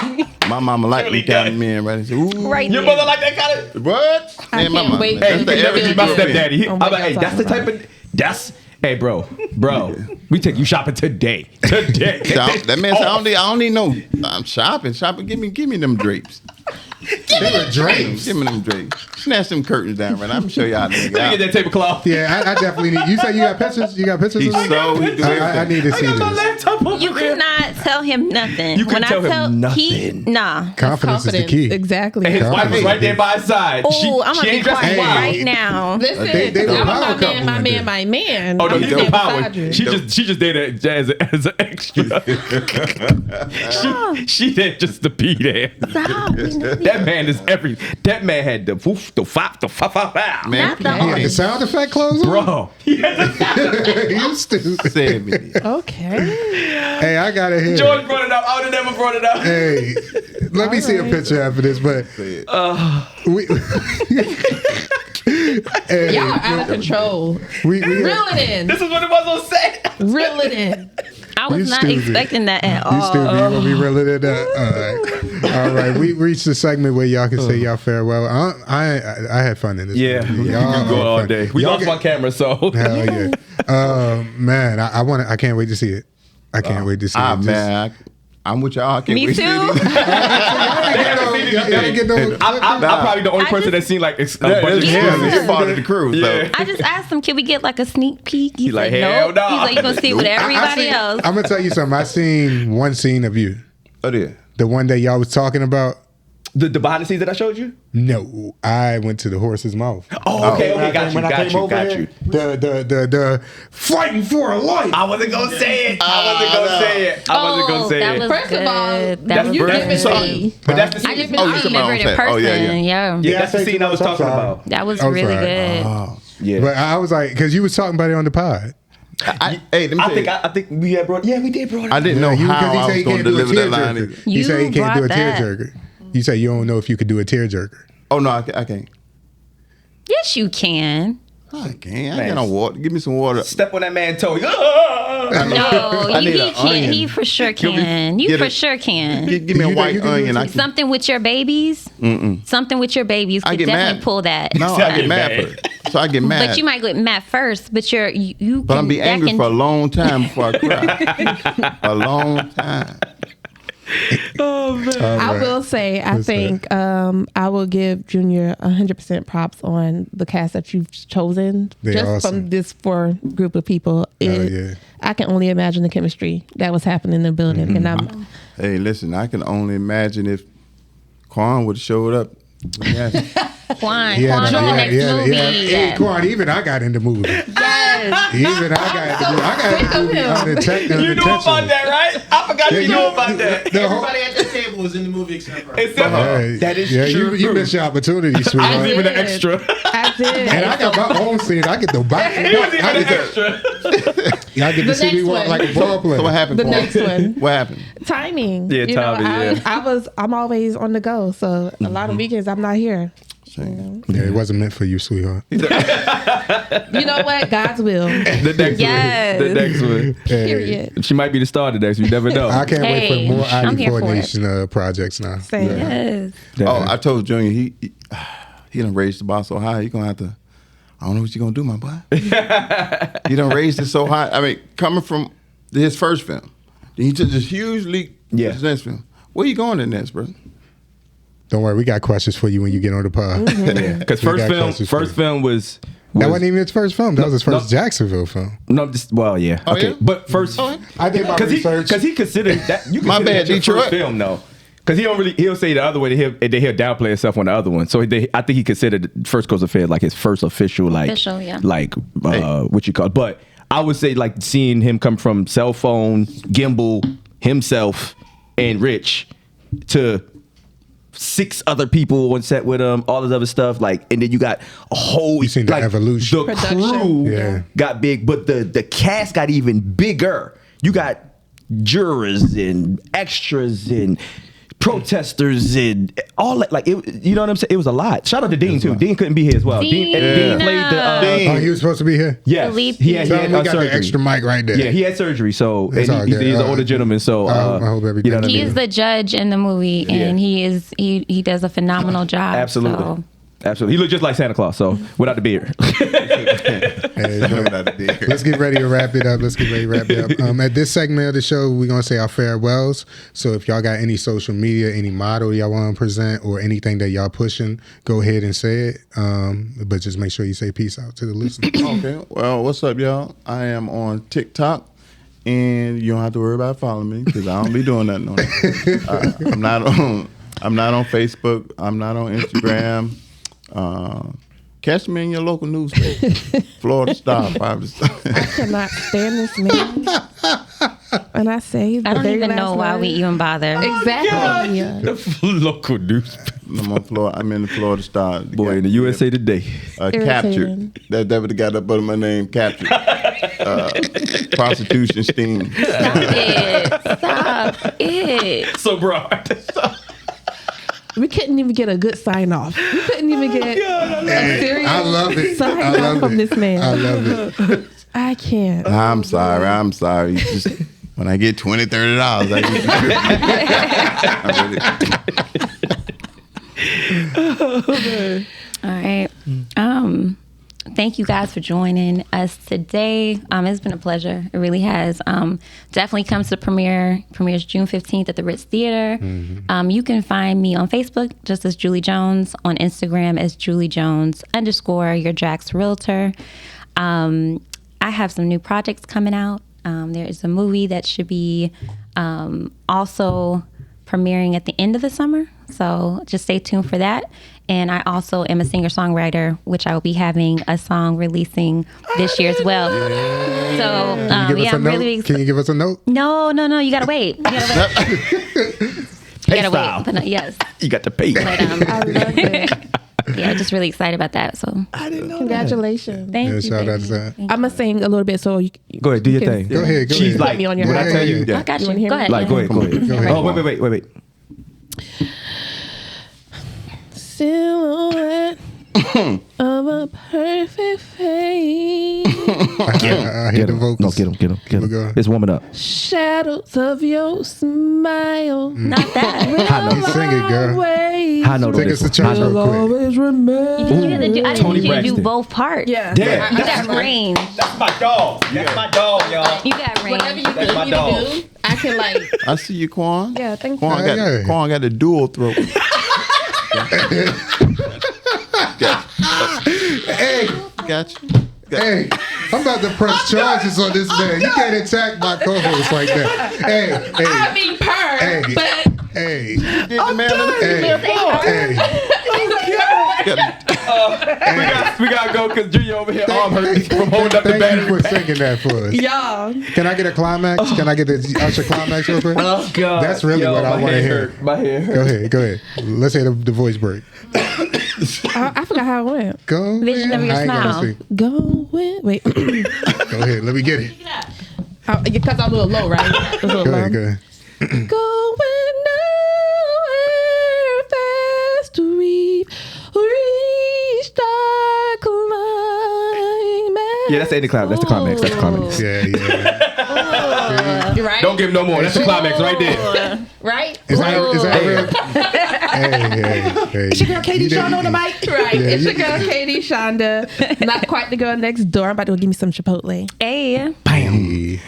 My mama like me counting men, right? Ooh, Right Your there. mother like that kind of. what? I Man, my can't mama. wait That's till the you everything feel My good. stepdaddy. Oh, I'm what like, hey, y'all that's the talking type of. Hey, bro, we take you shopping today. That man said, I don't need no. I'm shopping. Give me them drapes. They were drapes. Give me them drapes. Snatch them curtains down, right? I'm gonna show y'all. Let me get that tablecloth. Yeah, I definitely need. You say you got pictures? You got pictures? He's of so this? he do I everything. need to see I got my this. laptop over You there. cannot tell him nothing. You couldn't tell him nothing. Nah. Confidence is the key. Exactly. And his wife was right there by his side. Oh, I'm she gonna be ain't dressed quiet in wild. right now. Listen, They were I'm power my couple man, my right man, there. my man. Oh no, I'm he's no standing power. beside you. She just did it as an extra. she did just to be there. Stop. That man is every. That man had the woof, the fop, the fa fa fa. Man, Not the He had the sound effect clothes on? Bro, You stupid. said me. Okay. Hey, I got it here. George brought it up. I would have never brought it up. Hey, let me see a picture after this, but we, hey, Y'all are out of control. we Reel it in. This is what it was on set. Reel it in. I was You not stupid. expecting that at You stupid. all. You gonna be reeling it up. All right. We reached the segment where y'all can say y'all farewell. I had fun in this. Yeah, movie. we Y'all can go are all fun. day. We Y'all lost my camera, so. Hell yeah. Man, I can't wait to see it. I can't wait to see it. Man, I'm with y'all. I can't Me wait too. to see these. Y'all didn't get no. I'm probably the only I person just- that's seen like a bunch of Yeah, scenes. you're part of the crew. Yeah. So. I just asked him, can we get like a sneak peek? He like, said, hell nope. no. He's like, you gonna see it with everybody else. I'm gonna tell you something. I seen one scene of you. Oh, yeah. The one that y'all was talking about. The behind the scenes that I showed you? No, I went to the horse's mouth. Oh, okay, When I got came- when I you, came over got here, you. The fighting for a life. I wasn't gonna say it. I wasn't gonna say it. That was First of all, good. That's was you first giving song. me. But that's the I scene. just Oh, you I talking about delivered in on set. person. Oh, yeah. Yeah, that's the I scene I was think talking so. about. That was I'm really sorry. good. Yeah. But I was like, because you was talking about it on the pod. Hey, let me tell you. I think we had brought. Yeah, we did brought it. I didn't know Because how I was going to deliver that line. either. He said he You can't do a brought that. tearjerker. You say you don't know if you could do a tearjerker. Oh, no, I can't. Yes, you can. I can't. I ain't got no water. Give me some water. Step on that man's toe. No, need he an can't. onion. He for sure can. You get for it. sure can. Give me a white onion. I can, Something with your babies. Something with your babies I could get definitely mad. pull that. no, I get mad first. So I get mad. But you might get mad first. But you. But I'm be that angry can- for a long time before I cry. A long time. I will say, I think I will give Junior 100% props on the cast that you've chosen. They're Just awesome. from this group of people. Yeah. I can only imagine the chemistry that was happening in the building. And I'm Hey, listen, I can only imagine if Quan would have showed up. Yes. Quan Yeah, in the next movie. Hey, Quan, even I got in the movie. Yes. Even I got in the movie. I got in the movie unintentionally. You knew about that, right? I forgot you knew about that. Everybody at the table was in the movie except for her. Except for- that is true. You missed your opportunity, I was sweetheart. even an extra. I did. And I got my own scene. I get the back. He was even an extra. I get to The see me next walk one. like a ball player. So what happened, The Quan? next one. What happened? Timing. Yeah, You know, timing, yeah. I'm always on the go. So a lot of weekends I'm not here. Yeah, it wasn't meant for you, sweetheart. You know what? God's will. The next Yes. one. The next one. Period. She might be the star of the next. You never know. I can't wait Hey, for more I'm here ID4 for it. Nation projects now. Same. Yes. Oh, I told Junior he done raised the bar so high. He gonna have to. I don't know what you gonna do, my boy. He done raised it so high. I mean, coming from his first film, then he took this huge leap. Yeah. To his next film. Where you going in next, bro? Don't worry, we got questions for you when you get on the pod. Because We first got questions for you. film was That wasn't even his first film. That was his first no. Jacksonville film. no. Just, well, yeah. Oh, Okay, yeah? but first I did my research. because he considered that you My consider bad, that your Detroit. first film though. Because he'll say the other way, he'll downplay himself on the other one. So I think he considered First Coast Affair like his first official, Yeah. what you call it. But I would say like seeing him come from cell phone, gimbal, himself, and Rich to 6 other people on set with him, all this other stuff, like, and then you got a whole You seen the evolution. The Production. crew Yeah. got big, but the cast got even bigger. You got jurors and extras and protesters and all that. Like, it, you know what I'm saying? It was a lot. Shout out to Dean too. Dean couldn't be here as well. Dean played the. Dean. Oh, he was supposed to be here? Yes, Philippe. he had Tell him we got surgery. the extra mic right there. Yeah, he had surgery, so It's all and he's good. an older gentleman. So I hope everything- you know what I He mean? is the judge in the movie, and he does a phenomenal job. Absolutely. So. Absolutely. He looked just like Santa Claus, so without the beard. Hey, let's get ready to wrap it up. At this segment of the show, we're going to say our farewells. So if y'all got any social media, any motto y'all want to present, or anything that y'all pushing, go ahead and say it. But just make sure you say peace out to the listeners. Okay. Well, what's up, y'all? I am on TikTok, and you don't have to worry about following me because I don't be doing nothing on it. I'm not on Facebook. I'm not on Instagram. Catch me in your local newspaper, Florida Star, 5 Star. I cannot stand this man. And I say the I don't very even last know why word. we even bother. Exactly. Yeah. The local newspaper. I'm on Florida. I'm in the Florida Star. The Boy, guy- in the USA Today. Irritating. Captured. That would have got up under my name. Captured. Prostitution sting. Stop it. So broad. We couldn't even get a good sign off. We couldn't even get a serious I love it. sign I off love from it. this man. I love it. I can't. I'm sorry. Just, when I get $20, $30, All right. Thank you guys for joining us today. It's been a pleasure. It really has. Definitely comes to the premiere. Premieres June 15th at the Ritz Theater. You can find me on Facebook just as Julie Jones, on Instagram as Julie Jones _ your Jax Realtor. I have some new projects coming out. There is a movie that should be also premiering at the end of the summer. So just stay tuned for that. And I also am a singer-songwriter, which I will be having a song releasing this year as well. So Give us a I'm note? really Can you give us a note? No, you gotta wait. You gotta wait. But yes. You got to pay. But I love it. yeah, just really excited about that. So Congratulations. thank Yeah, you. shout out baby. to that. Thank I'm going to sing a little bit so you Go ahead, do your you can- thing. Go ahead. Go She's ahead. like, me on your when I heart. tell you, you. I got You wanna you. hear Go me? ahead. like, go ahead. Go ahead. Oh, wait. Silhouette of a perfect face. I hear the vocals. No, get him. Keep it going. It's warming up. Shadows of your smile. Not that. High You note. sing it, girl. High note. Take us to church real quick. Always remember. You had to do, I Tony didn't need you to do Braxton. both parts. Yeah. Damn. You got range. That's my dog. That's my dog, y'all. You got range. Whatever you That's my need dog. to do, I can like. I see you, Quan. Yeah, thank you. Quan got, Yeah. Quan got the dual throat. Hey, Got you. hey, I'm about to press charges on this man. You can't attack my co-host like that. Hey, I mean, Hey. but hey, Did the man of the hey, We gotta go because Junior over here arm hurt from holding up the Thank you battery. for singing that for us. y'all. Can I get a climax? Can I get the Usher climax real quick? Oh God, That's really what I want to hear. My head hurt. Go ahead. Let's hear the voice break. I forgot how it went. Go Vision of your I ain't gonna smile. sing. Go with wait. Go ahead. Let me get it. Because I'm a little low, right? It's a little Go low. ahead. Go ahead. Going nowhere fast to reach the climax. Yeah, that's the end of climax. That's the climax. That's the climax. Yeah. You're right. Don't give him no more. That's the climax right there. Right? Is that real? Hey. It's your girl KDShonda on the mic. Right. Yeah, It's your girl KDShonda. Not quite the girl next door. I'm about to go give me some Chipotle. Hey. Hey.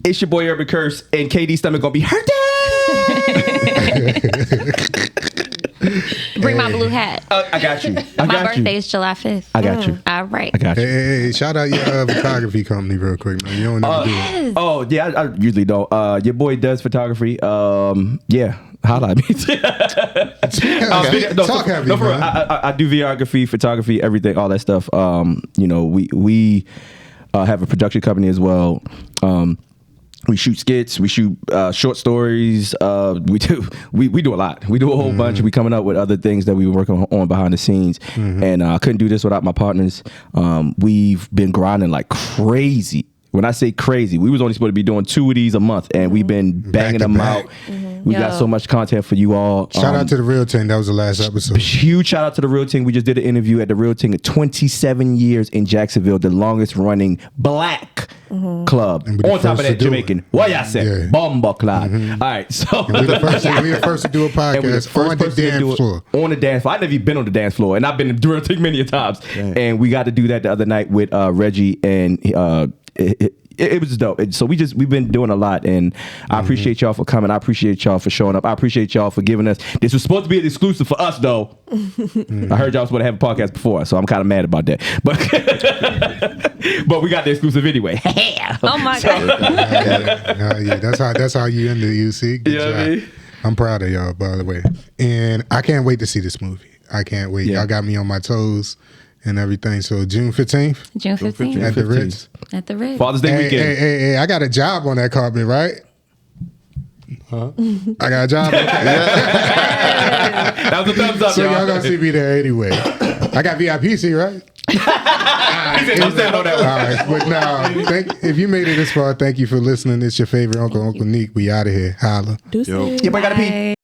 It's your boy Urben Currse, and KD's stomach gonna be hurting. Bring my blue hat. I got you. My birthday is July 5th. I got you. All right. I got you. Hey, shout out your photography company real quick, man. You don't never do it. Oh yeah, I usually don't. Your boy does photography. Yeah, holla at me. Talk heavy, no, for real. man. I do videography, photography, everything, all that stuff. We have a production company as well. We shoot skits, we shoot short stories. We do a lot. We do a whole bunch. We coming up with other things that we were working on behind the scenes, and I couldn't do this without my partners. We've been grinding like crazy. When I say crazy, we was only supposed to be doing 2 of these a month, and we've been banging them back. out. We got so much content for you all. Shout out to the Real Team. That was the last episode. Huge shout out to the Real Team. We just did an interview at the Real Team. 27 years in Jacksonville, the longest running black club. And we the On top of first that, to do Jamaican. it. What y'all said? Yeah. Bomba Clyde. All right, so We the first to do a and we the podcast first on the person to do dance it floor. on the dance floor. I've never even been on the dance floor, and I've been to Real Team many a times. And we got to do that the other night with Reggie, and it was dope. So we've been doing a lot, and I appreciate y'all for coming. I appreciate y'all for showing up. I appreciate y'all for giving us. This was supposed to be an exclusive for us, though. I heard y'all was supposed to have a podcast before, so I'm kind of mad about that. But we got the exclusive anyway. Oh my God. Yeah, that's how you end the UC. Good Yeah, job. I mean. I'm proud of y'all, by the way, and I can't wait to see this movie. I can't wait. Yeah. Y'all got me on my toes and everything. So June 15th June 15th. at the Ritz. At the Ritz. Father's Day Hey, weekend. hey, I got a job on that carpet, right? Huh? I got a job. That was a thumbs up, So y'all y'all. gonna see me there anyway. I got VIP seat, right? He said, "Don't stand on that one." All right, but now, if you made it this far, thank you for listening. It's your favorite Uncle Neek. We out of here. Holla. Deuces. Yeah, but I gotta pee.